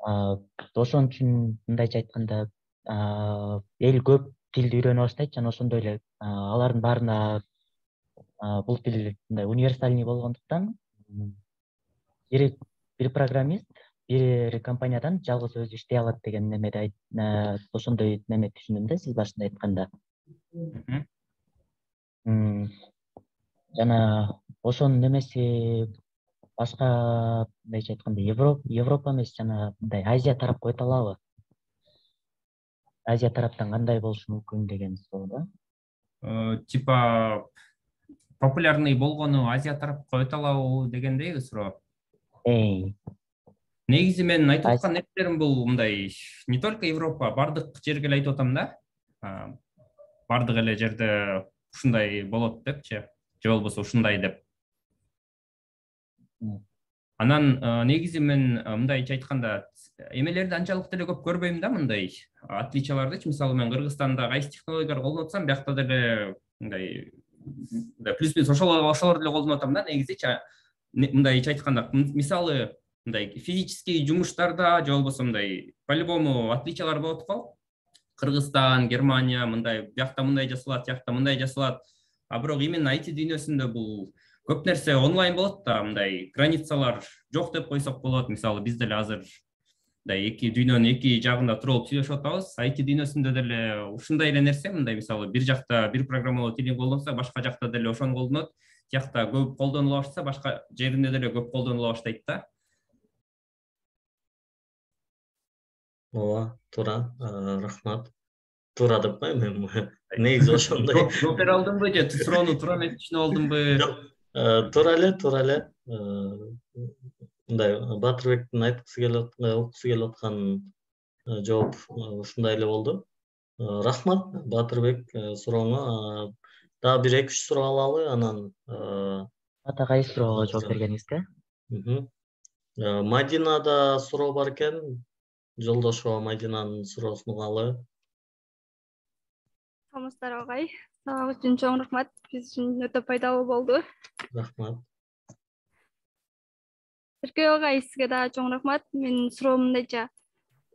Ошон үчүн мындайча айтканда эл көп тилди үйрөнө баштайт жана ошондой эле алардын баарына бул тил мындай универсальный болгондуктан бир программист бир компаниядан жалгыз өзү иштей алат деген немеде ошондой неме түшүндүм да сиз башында айтканда. Жана ошонун немеси башка мындайча айтканда Европа эмес жана мындай Азия тарапка өтө алабы? Азия тараптан кандай болушу мүмкүн деген суроо да. Типа популярный болгону Азия тарапка өтө алабы дегендейби суроо. Негизи мен айтып аткан нерселерим бул мындай не только Европа, бардык жерге эле айтып атам да. Бардык эле жерде ушундай болот депчи, же болбосо ушундай деп. Анан негизи мен мындайча айтканда эмелерди анчалык деле көп көрбөйм да, мындай отличиялардычы. Мисалы мен Кыргызстанда кайсы технологиялар колдонуп атсам, биякта деле мындай плюс-минус ошолор деле колдонуп атам да, негизичи. Мындайча айтканда, мисалы мындай физический жумуштарда же болбосо мындай по-любому отличиялар болот го. Кыргызстан, Германия мындай, биякта мындай жасалат, биякта мындай жасалат. А бирок именно IT дүйнөсүндө бул көп нерсе онлайн болот да, мындай границалар жок деп койсок болот. Мисалы биз деле азыр мындай эки дүйнөнүн эки жагында туруп сүйлөшүп атабыз. IT дүйнөсүндө деле ушундай эле нерсе, мындай мисалы бир жакта бир программалоо тилин колдонсо, башка жакта деле ошону колдонот. Тиякта көп колдонула башса, башка жеринде деле көп колдонула баштайт да. Ооба, туура. Рахмат. Туура деп койм. Негизи ошондой. Жооп бере алдымбы же суроону туура эмес түшүнүп алдымбы? Туура эле. Мындай Батырбектин окуусу келип аткан жооп ушундай эле болду. Рахмат Батырбек сурооңо. Дагы бир 2-3 суроо алалы, анан ата кайсы суроого жооп бергениңизге? Мадинада суроо бар экен. Жолдошо Мадинанын суроосун угалы. Саламатсыздар агай. Сабак үчүн чоң рахмат. Биз үчүн өтө пайдалуу болду. Рахмат. Эркебек агай, сизге дагы чоң рахмат. Менин суроом мындайча: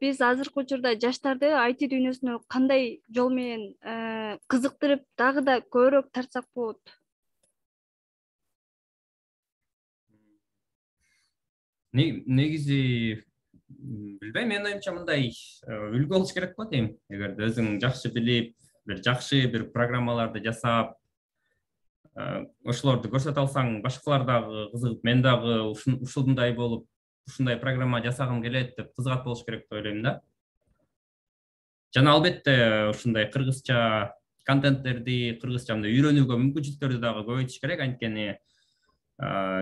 биз азыркы учурда жаштарды IT дүйнөсүнө кандай жол менен кызыктырып, дагы да көбүрөөк тартсак болот? Негизи билбейм, менин оюмча мындай үлгү болуш керек го дейм. Эгерде өзүң жакшы билип, бир жакшы бир программаларды жасап, ошолорду көрсөтө алсаң, башкалар дагы кызыгып, мен дагы ушундай болуп, ушундай программа жасагым келет деп кызыгат болуш керек деп ойлойм да. Жана албетте ушундай кыргызча контенттерди, кыргызча үйрөнүүгө мүмкүнчүлүктөрдү дагы көбөйтүш керек. Анткени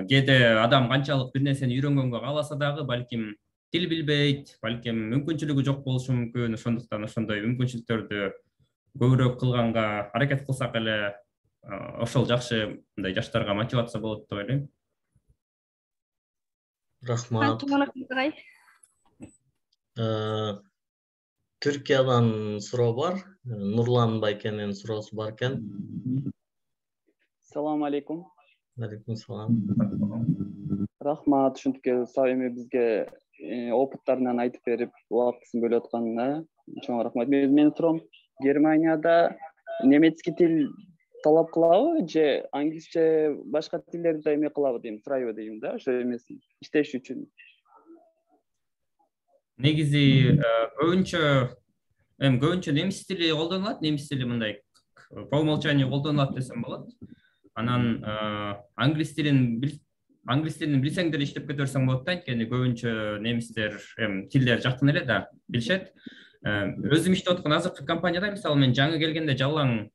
кээде адам канчалык бир нерсени үйрөнгөнгө кааласа дагы, балким тил билбейт, балким мүмкүнчүлүгү жок болушу мүмкүн. Ошондуктан ошондой мүмкүнчүлүктөрдү көбүрөөк кылганга аракет кылсак эле, ошол жакшы мындай жаштарга мотивация болот деп ойлойм. Рахмат. Чоң рахмат агай. Түркиядан суроо бар. Нурлан Байкенин суроосу бар экен. Салам алейкум. Алейкум салам. Рахмат, ушинтип эми бизге опыттарынан айтып берип, убактысын бөлүп атканына чоң рахмат. Менин суроом: Германияда немецкий тил талап кылабы же англисче башка тилдерди да эме кылабы дейм, сурайбы дейм да, ошо эмесин иштеш үчүн. Негизи көбүнчө немис тили колдонулат. Немис тили мындай по умолчанию колдонулат десем болот. Анан англис тилин билсең деле иштеп кете берсең болот да. Анткени көбүнчө немистер тилдер жакын эле да, билишет. Өзүм иштеп аткан азыркы компанияда, мисалы мен жаңы келгенде жалаң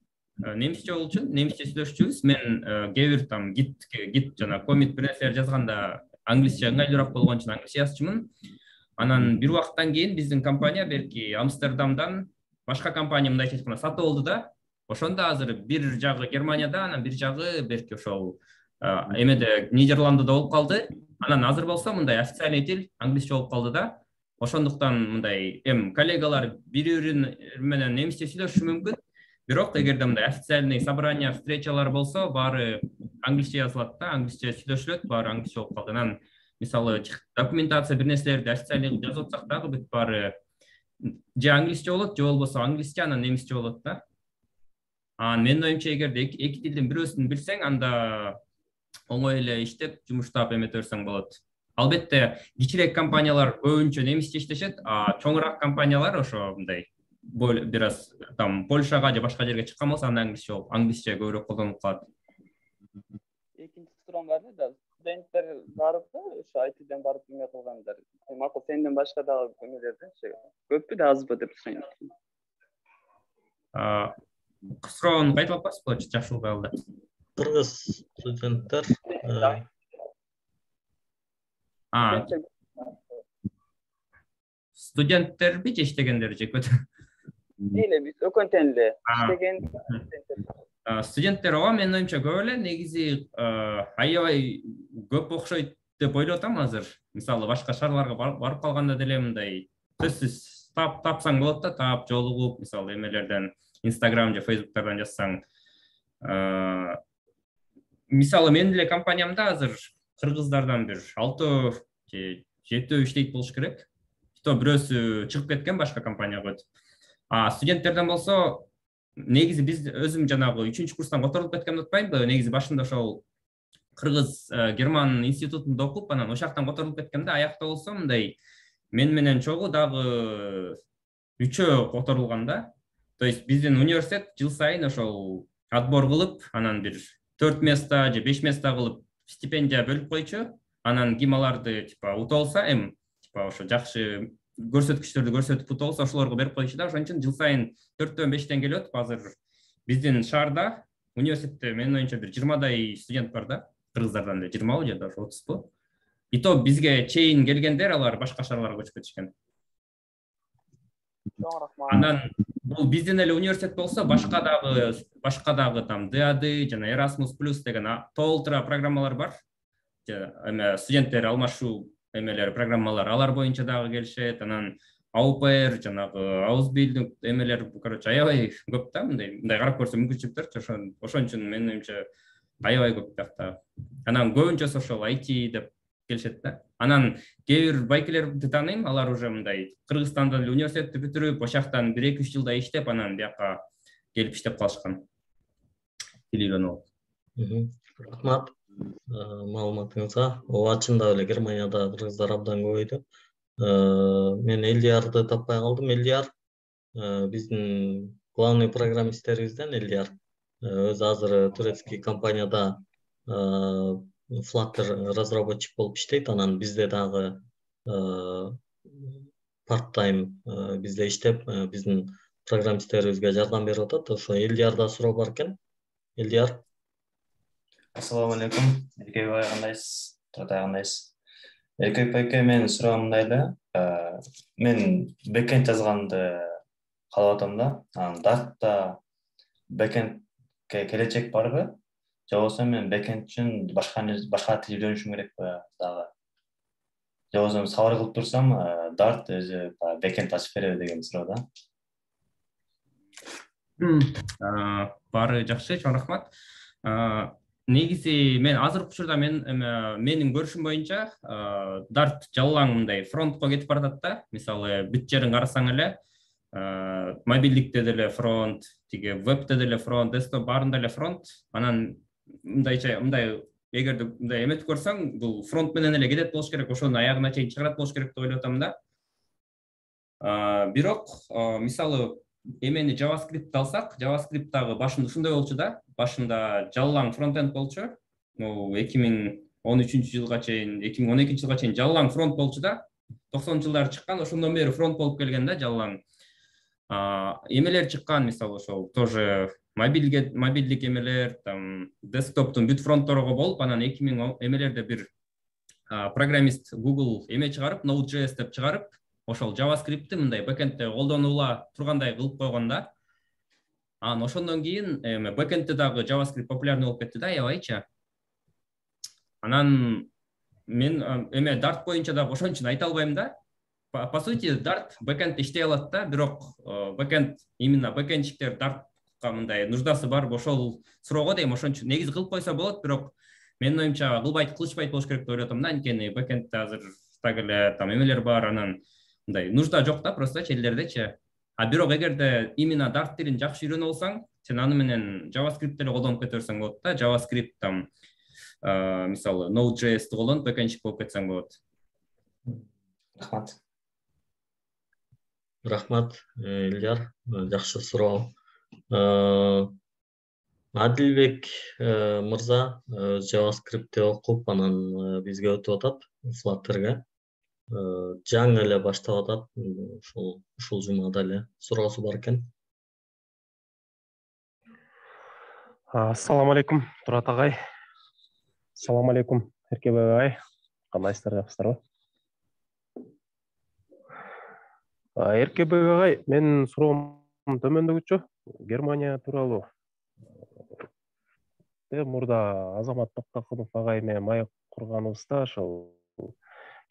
немисче болчу, немисче сүйлөшчүбүз. Мен кээ бир там гит жана комит бир нерселер жазганда англисче ыңгайлуураак болгон үчүн англисче жазчумун. Анан бир убакыттан кийин биздин компания берки Амстердамдан башка компания мындайча айтканда сатып алды да. Ошондо азыр бир жагы Германияда, анан бир жагы берки ошол эмеде Нидерландыда болуп калды. Анан азыр болсо мындай официальный тил англисче болуп калды да. Ошондуктан мындай коллегалар бири-бири менен немисче сүйлөшүшү мүмкүн. Бирок эгерде мындай официальный собрания, встречалар болсо, баары англисче жазылат да, англисче сүйлөшүлөт, баары англисче болуп калды. Анан мисалы документация бир нерселерди официальный жазып атсак дагы бүт баары же англисче болот, же болбосо англисче анан немисче болот да. Менин оюмча эгерде эки тилдин бирөөсүн билсең, анда оңой эле иштеп, жумуштап эмете берсең болот. Албетте, кичирээк компаниялар көбүнчө немисче иштешет, чоңураак компаниялар ошо мындай бир аз там Польшага же башка жерге чыккан болсо анан англисче көбүрөөк колдонулуп калат. Экинчи сурам бар да, студенттер барып да, ошо айтиден барып эме кылгандар. Макул сенден башка дагы эмелерде көппү да азбы деп сурайм. Суроонду кайталап коесуз болчу, жакшы угуп алды. Кыргыз студенттер студенттерби же иштегендер же Эле биз өкөнтөн эле иштеген студенттер ооба, менин оюмча көп эле. Негизи аябай көп окшойт деп ойлоп атам азыр. Мисалы башка шаарларга барып калганда деле мындай сөзсүз тапсаң болот да, таап жолугуп, мисалы эмелерден Instagram же Facebooktардан жазсаң. Мисалы менин эле компаниямда азыр кыргыздардан бир 6 же 7 иштейт болуш керек. То бирөөсү чыгып кеткен, башка компанияга өтүп. Студенттерден болсо, негизи биз өзүм жанагы 3-курстан которулуп кеткенди утпаймынбы? Негизи башында ошол Кыргыз Герман институтунда окуп, анан ошактан которулуп кеткенде, аякта болсо мындай мен менен чогуу дагы 3 которулган да. То есть биздин университет жыл сайын ошол отбор кылып, анан бир 4 места же 5 места кылып стипендия бөлүп койчу. Анан ким аларды типа утуп алса, ошо жакшы көрсөткүчтөрдү көрсөтүп утуп алса, ошолорго берип койчу да. Ошон үчүн жыл сайын 4-5 келип атып, азыр биздин шаарда университетте менин оюмча бир 20дай студент бар да. Кыргыздардан эле 20 же даже 30. И то бизге чейин келгендер, алар башка шаарларга көчүп кетишкен. Анан бул биздин эле университет болсо, башка дагы там DAD жана Erasmus+ деген толтура программалар бар. Студенттер алмашуу эмелери, программалар, алар боюнча дагы келишет. Анан АУПР жанагы Ausbildung эмелер, короче, аябай көп да, мындай карап көрсө мүмкүнчүлүктөр. Ошон үчүн менин оюмча аябай көп жакта. Анан көбүнчөсү ошол IT деп келишет да. Анан кээ бир байкелерди тааныйм, алар уже мындай Кыргызстандан эле университетти бүтүрүп, ошактан 1-2 жылдай иштеп, анан бияка келип иштеп калышкан. Үйрөнүп. Рахмат маалыматыңызга. Ооба, чындап эле Германияда кыргыздар абдан көбөйдү. Мен Элдиярды таппай калдым. Элдияр биздин главный программисттерибизден Элдияр. Өзү азыр турецкий компанияда Flutter разработчик болуп иштейт. Анан бизде дагы part-time бизде иштеп, биздин программисттерибизге жардам берип атат. Ошо Элдиярда суроо бар экен. Элдияр. Ассаламу алейкум. Эркек бай кандайсыз? Турдай кандайсыз? Эркек байке, менин суроом мындай эле. Мен бэкенд жазганды каалап атам да. Дартта бэкендке келечек барбы? Же болбосо мен бэкенд үчүн башка тил үйрөнүшүм керекпи дагы? Же болбосо сабыр кылып турсам, Dart өзү бэкенд ачып береби деген суроо да. Баары жакшы, чоң рахмат. Негизи мен азыркы учурда менин көрүшүм боюнча Dart жалаң мындай фронтко кетип баратат да. Мисалы бүт жерин карасаң эле, мобилдикте деле фронт, тиги вебте деле фронт, десктоп баарында эле фронт. Анан мындай эгерде мындай эметип көрсөң, бул фронт менен эле кетет болуш керек, ошонун аягына чейин чыгарат болуш керек деп ойлоп атам да. Бирок мисалы эмени JavaScript алсак, JavaScript дагы башында ушундай болчу да. Башында жалаң фронтенд болчу. 2013 жылга чейин, 2012 жылга чейин жалаң фронт болчу да. 90-жылдары чыккан, ошондон бери фронт болуп келген да, жалаң. Эмелер чыккан, мисалы ошол тоже мобилдик эмелер, там десктоптун бүт фронтторго болуп, анан 2000 эмелерде бир программист Google эме чыгарып, Node.js деп чыгарып, ошол JavaScript'ти мындай бэкэндте колдонула тургандай кылып койгон да. Анан ошондон кийин бэкэндте дагы JavaScript популярный болуп кетти да, аябайча. Анан мен Dart боюнча дагы ошон үчүн айта албайм да. По сути, Dart бэкэнд иштей алат да, бирок бэкэнд, именно бэкэндчиктер Dartка мындай нуждасы бар, ошол суроого дейм, ошон үчүн негизи кылып койсо болот, бирок менин оюмча кылышпайт болуш керек деп ойлоп атам да. Анткени бэкэндте азыр так эле там эмелер бар, анан мындай нужда жок да просто элдердечи. А бирок эгерде именно Dart тилин жакшы үйрөнүп алсаң, сен аны менен JavaScript деле колдонуп кете берсең болот да. JavaScript там мисалы Node.js-ди колдонуп бэкэндчик болуп кетсең болот. Рахмат. Рахмат, Ильяр. Жакшы суроо. Адилбек мырза JavaScript'ти окуп, анан бизге өтүп атат, Flutter'га. Жаңы эле баштап атат, ушул жумада эле суроосу бар экен. Ассаламу алейкум, Турат агай. Ассаламу алейкум, Эркебек агай. Кандайсыздар, жакшысыздарбы? Эркебек агай, менин суроом төмөндөгүчө. Германия тууралуу. Мурда Азамат Токтокунов агай менен маек курганыбызда ошол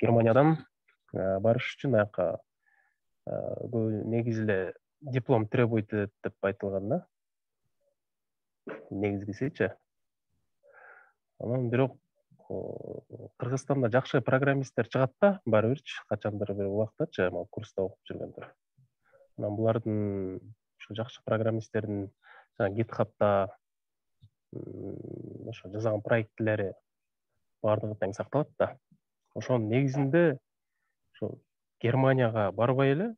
Германиядан барыш үчүн аяка негизи эле диплом требует деп айтылган да. Негизгисичи. Анан бирок Кыргызстанда жакшы программисттер чыгат да, баары бирчи качандыр бир убактачы, курста окуп жүргөндөр. Анан булардын ошо жакшы программисттердин GitHub'да ошо жазган проекттери баардыгы тең сакталат да. Ошонун негизинде ошо Германияга барбай эле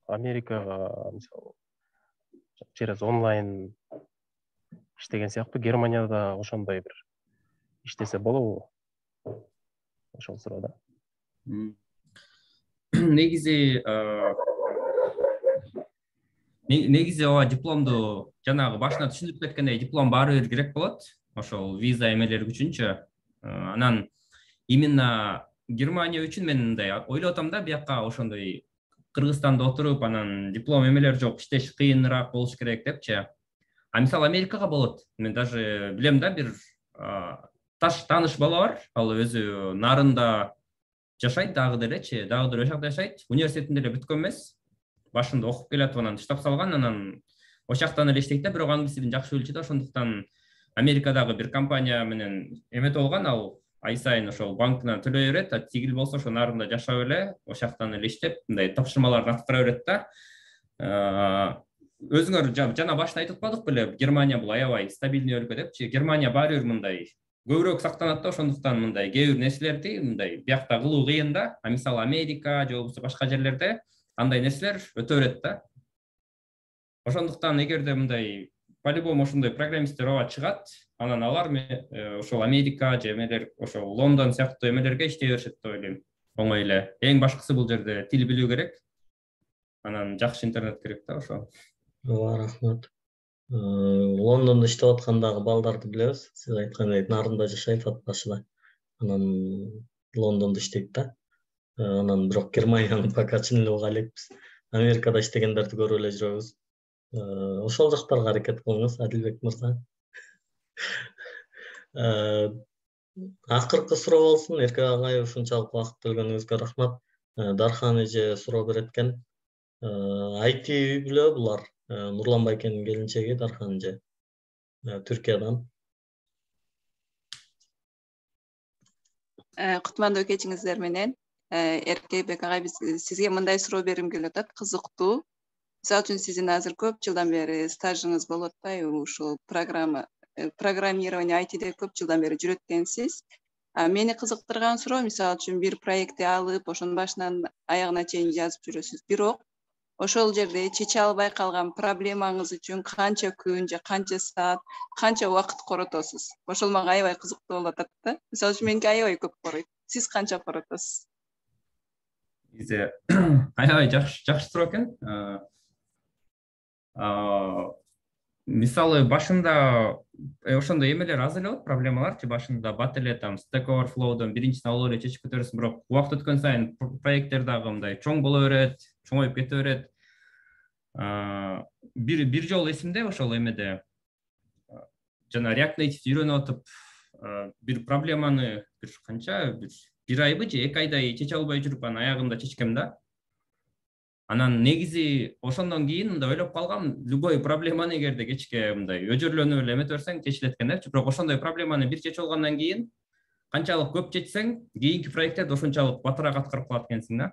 Америкага мисалы через онлайн иштеген сыяктуу Германияда ошондой бир иштесе болобу? Ошол суроо да. Негизи ооба дипломду жанагы башына түшүндүрүп кеткендей диплом баары бир керек болот. Ошол виза эмелери үчүнчү. Анан именно Германия үчүн мен мындай ойлоп атам да, биякка ошондой Кыргызстанда отуруп, анан диплом эмелер жок, иштеш кыйыныраак болуш керек депчи. А мисалы Америкага болот. Мен даже билем да, бир тааныш бала бар, ал өзү нарында жашайт, дагы делечи, дагы деле ошакта жашайт. Университетинде эле бүткөн эмес. Башында окуп келатып, анан штаб салган, анан ошактан эле иштейт да, бирок англис тилин жакшы билчү да, ошондуктан Америкадагы бир компания менен эметип алган, ал ай сайын ошол банкынан төлөй берет, а тигил болсо ошо нарында жашап эле, ошактан эле иштеп, мындай тапшырмаларды аткара берет да. Өзүңөр жана башта айтып атпадык беле, Германия бул аябай стабилдүү өлкө депчи. Германия баары бир мындай көбүрөөк сактанат да, ошондуктан мындай кээ бир нерселерди мындай биякта кылуу кыйын да. А мисалы Америка же болбосо башка жерлерде андай нерселер өтө берет да. Ошондуктан эгерде мындай по-любому ошондой программисттер ооба чыгат, анан алар ошол Америка же эмелер, ошол Лондон сыяктуу эмелерге иштей беришет деп ойлойм. Оңой эле. Эң башкысы бул жерде тил билүү керек. Анан жакшы интернет керек да ошо. Ооба, рахмат. Лондондо иштеп аткандагы балдарды билебиз. Сиз айткандай нарында жашайт башында. Анан Лондондо иштейт да. Анан бирок Германияны пока чын эле уга элекпиз. Америкада иштегендерди көрүп эле жүрөбүз. Ошол жактарга аракет кылыңыз, Адилбек мырза. Акыркы суроо болсун, Эркек агай, ушунчалык убакыт бөлгөнүңүзгө рахмат. Дархан эже суроо берет экен. IT үй бүлө булар. Нурлан Байкенин келинчеги Дархан эже. Түркиядан. Кутмандуу кечиңиздер менен. Эркебек агай, биз сизге мындай суроо бергим келип атат, кызыктуу. Мисалы үчүн сиздин азыр көп жылдан бери стажыңыз болуп атпайбы, ушул программирование ITде көп жылдан бери жүрөт экенсиз. Мени кызыктырган суроо, мисалы үчүн бир проектти алып, ошонун башынан аягына чейин жазып жүрөсүз. Бирок ошол жерде чече албай калган проблемаңыз үчүн канча күн же канча саат, канча убакыт коротосуз? Ошол мага аябай кызыктуу болуп атат да. Мисалы үчүн меники аябай көп коройт. Сиз канча коротосуз? Бизе аябай жакшы суроо экен. Мисалы башында ошондой эмелер аз эле болот, проблемаларчы башында бат эле там Stack Overflow'дон биринчисин алып эле чечип кетерсиң, бирок убакыт өткөн сайын проекттер дагы мындай чоң боло берет, чоңоюп кете берет. Бир жолу эсимде ошол эмеде жана React Native үйрөнүп атып бир проблеманы бир канча бир айбы же 2 айдай чече албай жүрүп, анан аягында чечкем да. Анан негизи ошондон кийин мындай ойлоп калгам, любой проблеманы эгерде кечке мындай өжөрлөнүп эле эметип берсең чечилет экен депчи. Бирок ошондой проблеманы бир чечип алгандан кийин канчалык көп чечсең, кийинки проекттерди ошончалык батыраак аткарып калат экенсиң да.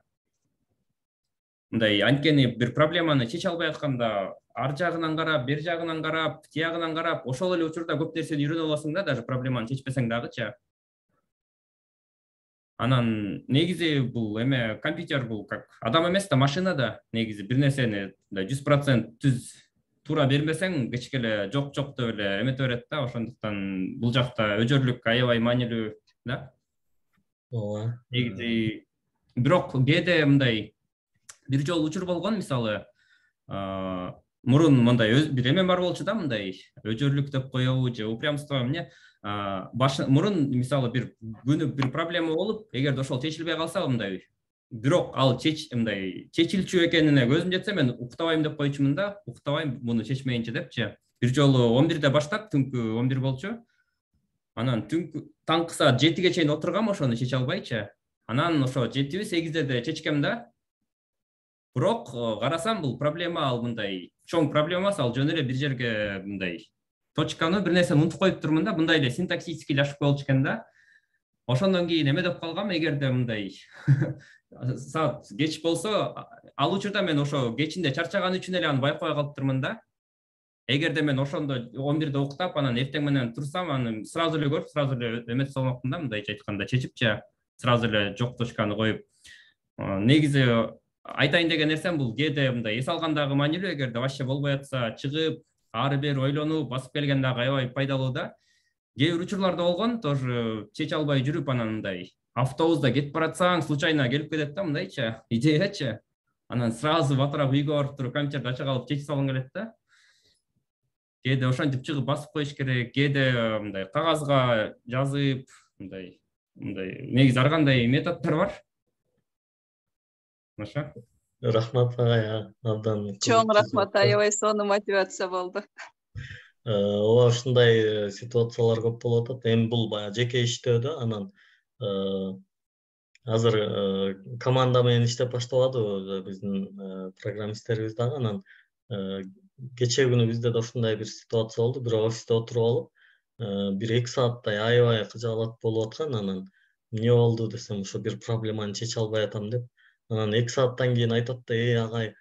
мындай анткени бир проблеманы чече албай атканда ар жагынан карап, бер жагынан карап, тиягынан карап, ошол эле учурда көп нерсени үйрөнүп аласың да, даже проблеманы чечпесең дагычы. Анан негизи бул эме компьютер бул как адам эмес да, машина да. Негизи бир нерсени 100% түз туура бермесең, кечкеле жок деп эле эмете берет да. Ошондуктан бул жакта өжөрлүк аябай маанилүү да. ооба. Негизи бирок кээде мындай бир жолу учур болгон, мисалы мурун мындай бир эме бар болчу да, мындай өжөрлүк деп коебу же упрямство эмне. Мурун мисалы бир күнү бир проблема болуп, эгерде ошол чечилбей калса мындай, бирок ал мындай чечилчү экенине көзүм жетсе, мен уктабайм деп койчумун да, уктабайм муну чечмейинчи депчи. Бир жолу 11де баштап, түнкү 11 болчу. Анан түнкү таңкы саат 7ге чейин отургам, ошону чече албайчы. Анан ошо 7-8де чечкем да. Бирок карасам бул проблема, ал мындай чоң проблема, ал жөн эле бир жерге мындай точканы бир нерсени унутуп коюп турмун да, мындай эле синтаксический ошибка болчу экен да. Ошондон кийин эме деп калгам, эгерде мындай саат кеч болсо, ал учурда мен ошо кечинде чарчаган үчүн эле аны байкабай калыптырмын да. Эгерде мен ошондо 11де уктап, анан эртең менен турсам, аны сразу эле көрүп, сразу эле эметип салмакмын да, мындайча айтканда чечипчи, сразу эле жок точканы коюп. Негизи айтайын деген нерсем бул кээде мындай эс алгандагы маанилүү, эгерде вообще болбой атса чыгып, ары бери ойлонуп, басып келген дагы аябай пайдалуу да. Кээ бир учурларда болгон, тоже чече албай жүрүп, анан мындай автобуста кетип баратсаң, случайно келип кетет да, мындайчы, идеячы. Анан сразу батырап үйгө барып туруп компьютерди ача калып чечип салгың келет да. Кээде ошентип чыгып басып коюш керек, кээде мындай кагазга жазып, мындай негизи ар кандай методдор бар. Маша? Рахмат агай, абдан. Чоң рахмат, аябай сонун мотивация болду. Ооба, ушундай ситуациялар көп болуп атат. Эми бул баягы жеке иштөөдө, анан азыр команда менен иштеп баштабадыбы биздин программисттерибиз дагы. Анан кечээ күнү бизде да ушундай бир ситуация болду. Бир офисте отуруп алып, бир 2 сааттай аябай кыжаалат болуп аткан. Анан эмне болду десем, ошо бир проблеманы чече албай атам деп. Анан 2 сааттан кийин айтат да, агай,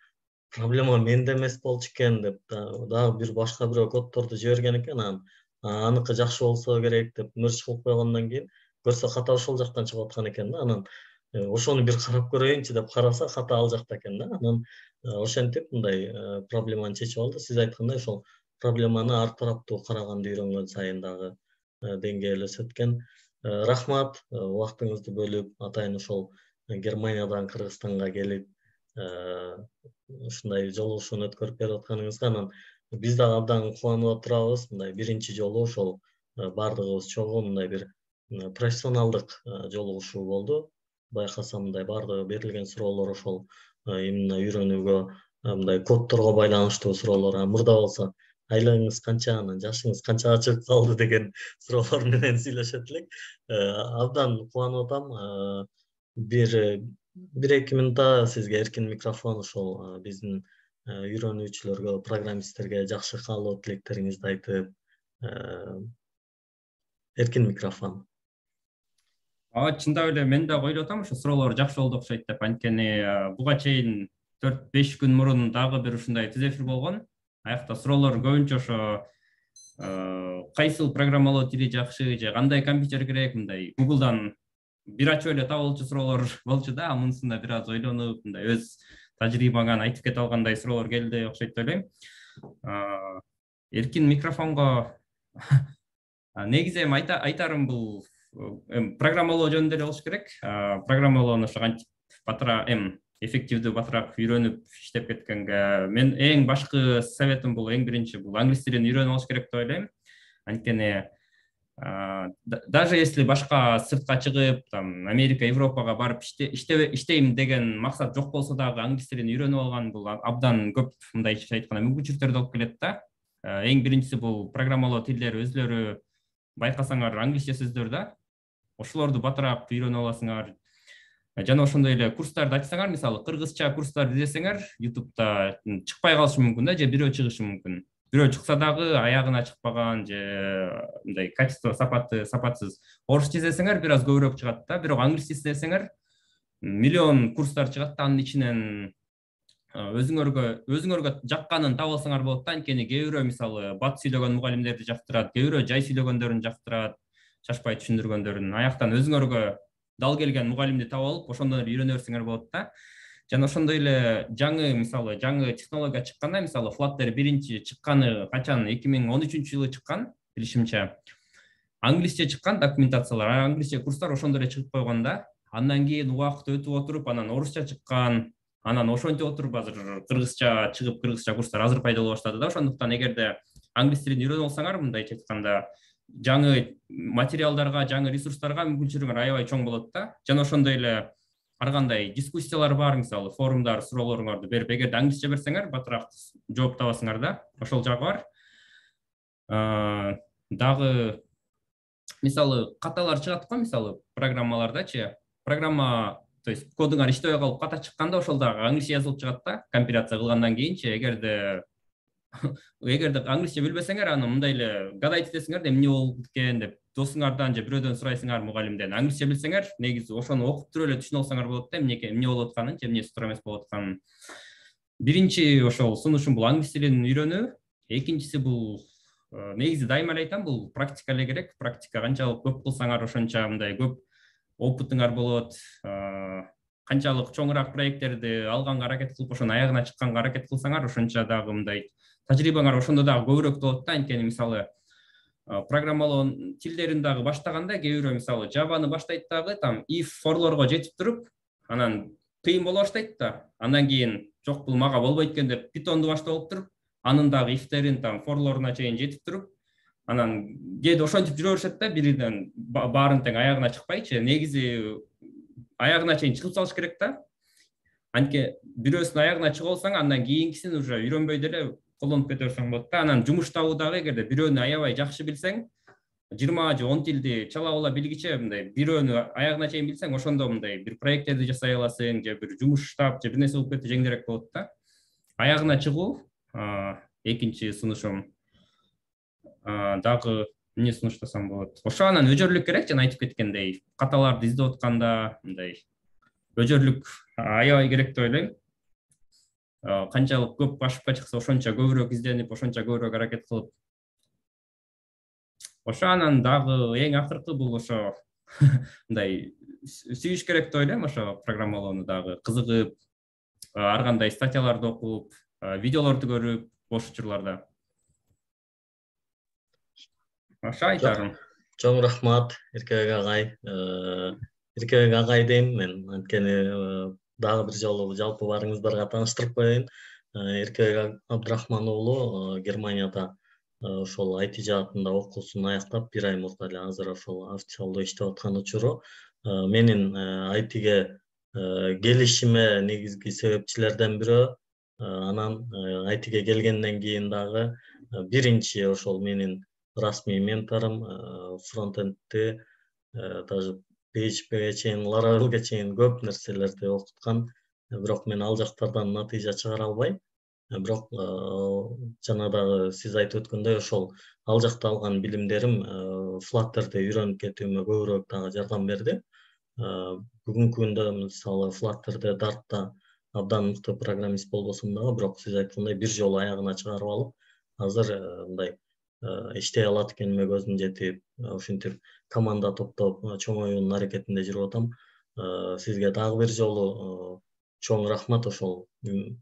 проблема менде эмес болчу экен деп, дагы бир башка бирөө коддорду жиберген экен. Анан аныкы жакшы болсо керек деп мырч кылып койгондон кийин көрсө ката ошол жактан чыгып аткан экен да. Анан ошону бир карап көрөйүнчү деп караса, ката ал жакта экен да. Анан ошентип мындай проблеманы чечип алды. Сиз айткандай ошол проблеманы ар тараптуу караганды үйрөнгөн сайын дагы деңгээли өсөт экен. Рахмат, убактыңызды бөлүп, атайын ошол Германиядан Кыргызстанга келип ушундай жолугушууну өткөрүп берип атканыңызга. Анан биз дагы абдан кубанып отурабыз. Мындай биринчи жолу ошол бардыгыбыз чогуу мындай бир профессионалдык жолугушуу болду. Байкасам мындай бардыгы берилген суроолор ошол именно үйрөнүүгө, мындай коддорго байланыштуу суроолор. Мурда болсо айлыгыңыз канча, анан жашыңыз канчага чыгып калды деген суроолор менен сүйлөшөт элек. Абдан кубанып атам. Бир 2 минутта сизге эркин микрофон, ошол биздин үйрөнүүчүлөргө, программисттерге жакшы каалоо тилектериңизди айтып, эркин микрофон. Чындап эле мен дагы ойлоп атам, ошо суроолор жакшы болду окшойт деп. Анткени буга чейин 4-5 күн мурун дагы бир ушундай түз эфир болгон. Аякта суроолор көбүнчө ошо кайсыл программалоо тили жакшы же кандай компьютер керек, мындай Google'дан бир ачып эле табылчу суроолор болчу да. Мунусунда бир аз ойлонуп, мындай өз тажрыйбаңан айтып кете алгандай суроолор келди окшойт деп ойлойм. Эркин микрофонго негизи эми айтарым бул программалоо жөнүндө эле болуш керек. Программалоону ошо кантип эффективдүү батыраак үйрөнүп иштеп кеткенге мен эң башкы советим бул, эң биринчи бул англис тилин үйрөнүп алыш керек деп ойлойм. Анткени даже если башка сыртка чыгып, там Америка, Европага барып иштейм деген максат жок болсо дагы англис тилин үйрөнүп алган бул абдан көп мындайча айтканда мүмкүнчүлүктөрдү алып келет да. Эң биринчиси бул программалоо тилдери өзлөрү байкасаңар англисче сөздөр да. Ошолорду батыраак үйрөнүп аласыңар. Жана ошондой эле курстарды ачсаңар, мисалы кыргызча курстарды издесеңер, YouTube'да чыкпай калышы мүмкүн да, же бирөө чыгышы мүмкүн. Бирөө чыкса дагы аягына чыкпаган же мындай качество сапатсыз. Орусча издесеңер бир аз көбүрөөк чыгат да, бирок англисче издесеңер миллион курстар чыгат да, анын ичинен өзүңөргө жакканын таап алсаңар болот да. Анткени кээ бирөө мисалы бат сүйлөгөн мугалимдерди жактырат, кээ бирөө жай сүйлөгөндөрүн жактырат, шашпай түшүндүргөндөрүн. Аяктан өзүңөргө дал келген мугалимди таап алып, ошондон үйрөнө берсеңер болот да. Жана ошондой эле жаңы технология чыкканда, мисалы Flutter биринчи чыкканы качан 2013-жылы чыккан, билишимче. Англисче чыккан документациялар, англисче курстар ошондо эле чыгып койгон да. Андан кийин убакыт өтүп отуруп, анан орусча чыккан, анан ошентип отуруп азыр кыргызча чыгып, кыргызча курстар азыр пайда боло баштады да. Ошондуктан эгерде англис тилин үйрөнүп алсаңар, мындайча айтканда, жаңы материалдарга, жаңы ресурстарга мүмкүнчүлүгүңөр аябай чоң болот да. Жана ошондой эле ар кандай дискуссиялар бар, мисалы форумдар, суроолоруңарды берип, эгерде англисче берсеңер, батыраак жооп табасыңар да. Ошол жагы бар. Дагы мисалы каталар чыгат го, мисалы программалардачы. Программа, то есть кодуңар иштебей калып ката чыкканда, ошол дагы англисче жазылып чыгат да. Компиляция кылгандан кийинчи, эгерде англисче билбесеңер, аны мындай эле гадайт этесиңер, эмне болуп экен деп, досуңардан же бирөөдөн сурайсыңар мугалимден. Англисче билсеңер, негизи ошону окуп туруп эле түшүнө алсаңар болот да, эмне болуп атканын, же эмне туура эмес болуп атканын. Биринчи ошол сунушум бул англис тилин үйрөнүү, экинчиси бул негизи дайыма эле айтам, бул практика эле керек. Практика канчалык көп кылсаңар, ошончо мындай көп опытыңар болот. Канчалык чоңураак проекттерди алганга аракет кылып, ошону аягына чыкканга аракет кылсаңар, ошончо дагы мындай тажрыйбаңар ошондо дагы көбүрөөк болот да. Анткени мисалы программалоо тилдерин дагы баштаганда, кээ бирөө мисалы Java'ны баштайт дагы, там if foрлорго жетип туруп, анан кыйын боло баштайт да. Андан кийин жок, бул мага болбойт экен деп Python'ду баштап алып туруп, анын дагы ifтерин там foрлоруна чейин жетип туруп, анан кээде ошентип жүрө беришет да, биринен баарын тең аягына чыкпайчы. Негизи аягына чейин чыгып салыш керек да. Анткени бирөөсүнүн аягына чыгып алсаң, андан кийинкисин уже үйрөнбөй деле колдонуп кете берсең болот да. Анан жумуш табуу дагы, эгерде бирөөнү аябай жакшы билсең, 20 же 10 тилди чала ала билгиче, мындай бирөөнү аягына чейин билсең, ошондо мындай бир проекттерди жасай аласың, же бир жумуш таап, же бир нерсе болуп кетти, жеңилирээк болот да. Аягына чыгуу экинчи сунушум. Дагы эмне сунуштасам болот? Ошо анан өжөрлүк керек, жана айтып кеткендей, каталарды издеп атканда мындай өжөрлүк аябай керек деп ойлойм. Канчалык көп ашыпка чыкса, ошончо көбүрөөк изденип, ошончо көбүрөөк аракет кылып. Ошо анан дагы эң акыркы бул ошо мындай сүйүш керек деп ойлойм. Ошо программалоону дагы кызыгып, ар кандай статьяларды окуп, видеолорду көрүп, бош учурларда. Ошо айтарым. Чоң рахмат, Эркебек агай. Эркебек агай дейм мен, анткени дагы бир жолу жалпы баарыңыздарга тааныштырып коеюн. Эркебек Абдрахман уулу Германияда ошол IT жаатында окуусун аяктап, 1 ай мурда эле азыр ошол официалдуу иштеп аткан учуру. Менин ITге келишиме негизги себепчилерден бирөө, анан ITге келгенден кийин дагы биринчи ошол менин расмий менторум, фронтендти, даже PHP'ге чейин, Laravel'ге чейин көп нерселерди окуткан. Бирок мен ал жактардан натыйжа чыгара албайм. Бирок жана дагы сиз айтып өткөндөй, ошол ал жакта алган билимдерим Flutter'ды үйрөнүп кетүүмө көбүрөөк дагы жардам берди. Бүгүнкү күндө мисалы Flutter'ды Dart'та абдан мыкты программист болбосом дагы, бирок сиз айткандай бир жолу аягына чыгарып алып, азыр мындай иштей алат экениме көзүм жетип, ушинтип команда топтоп чоңоюунун аракетинде жүрүп атам. Сизге дагы бир жолу чоң рахмат ошол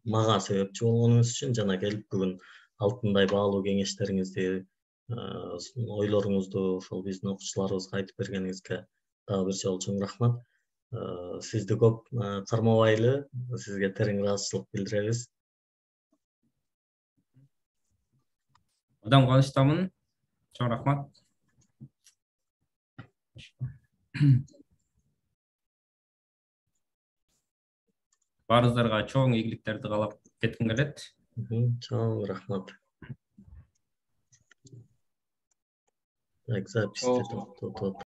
мага себепчи болгонуңуз үчүн, жана келип бүгүн алтындай баалуу кеңештериңизди, ойлоруңузду ошол биздин окуучуларыбызга айтып бергениңизге дагы бир жолу чоң рахмат. Сизди көп кармабайлы, сизге терең ыраазычылык билдиребиз. Адам кубанычтамын. Чоң рахмат. Баарыңыздарга чоң ийгиликтерди каалап кетким келет. Чоң рахмат. Так, запись.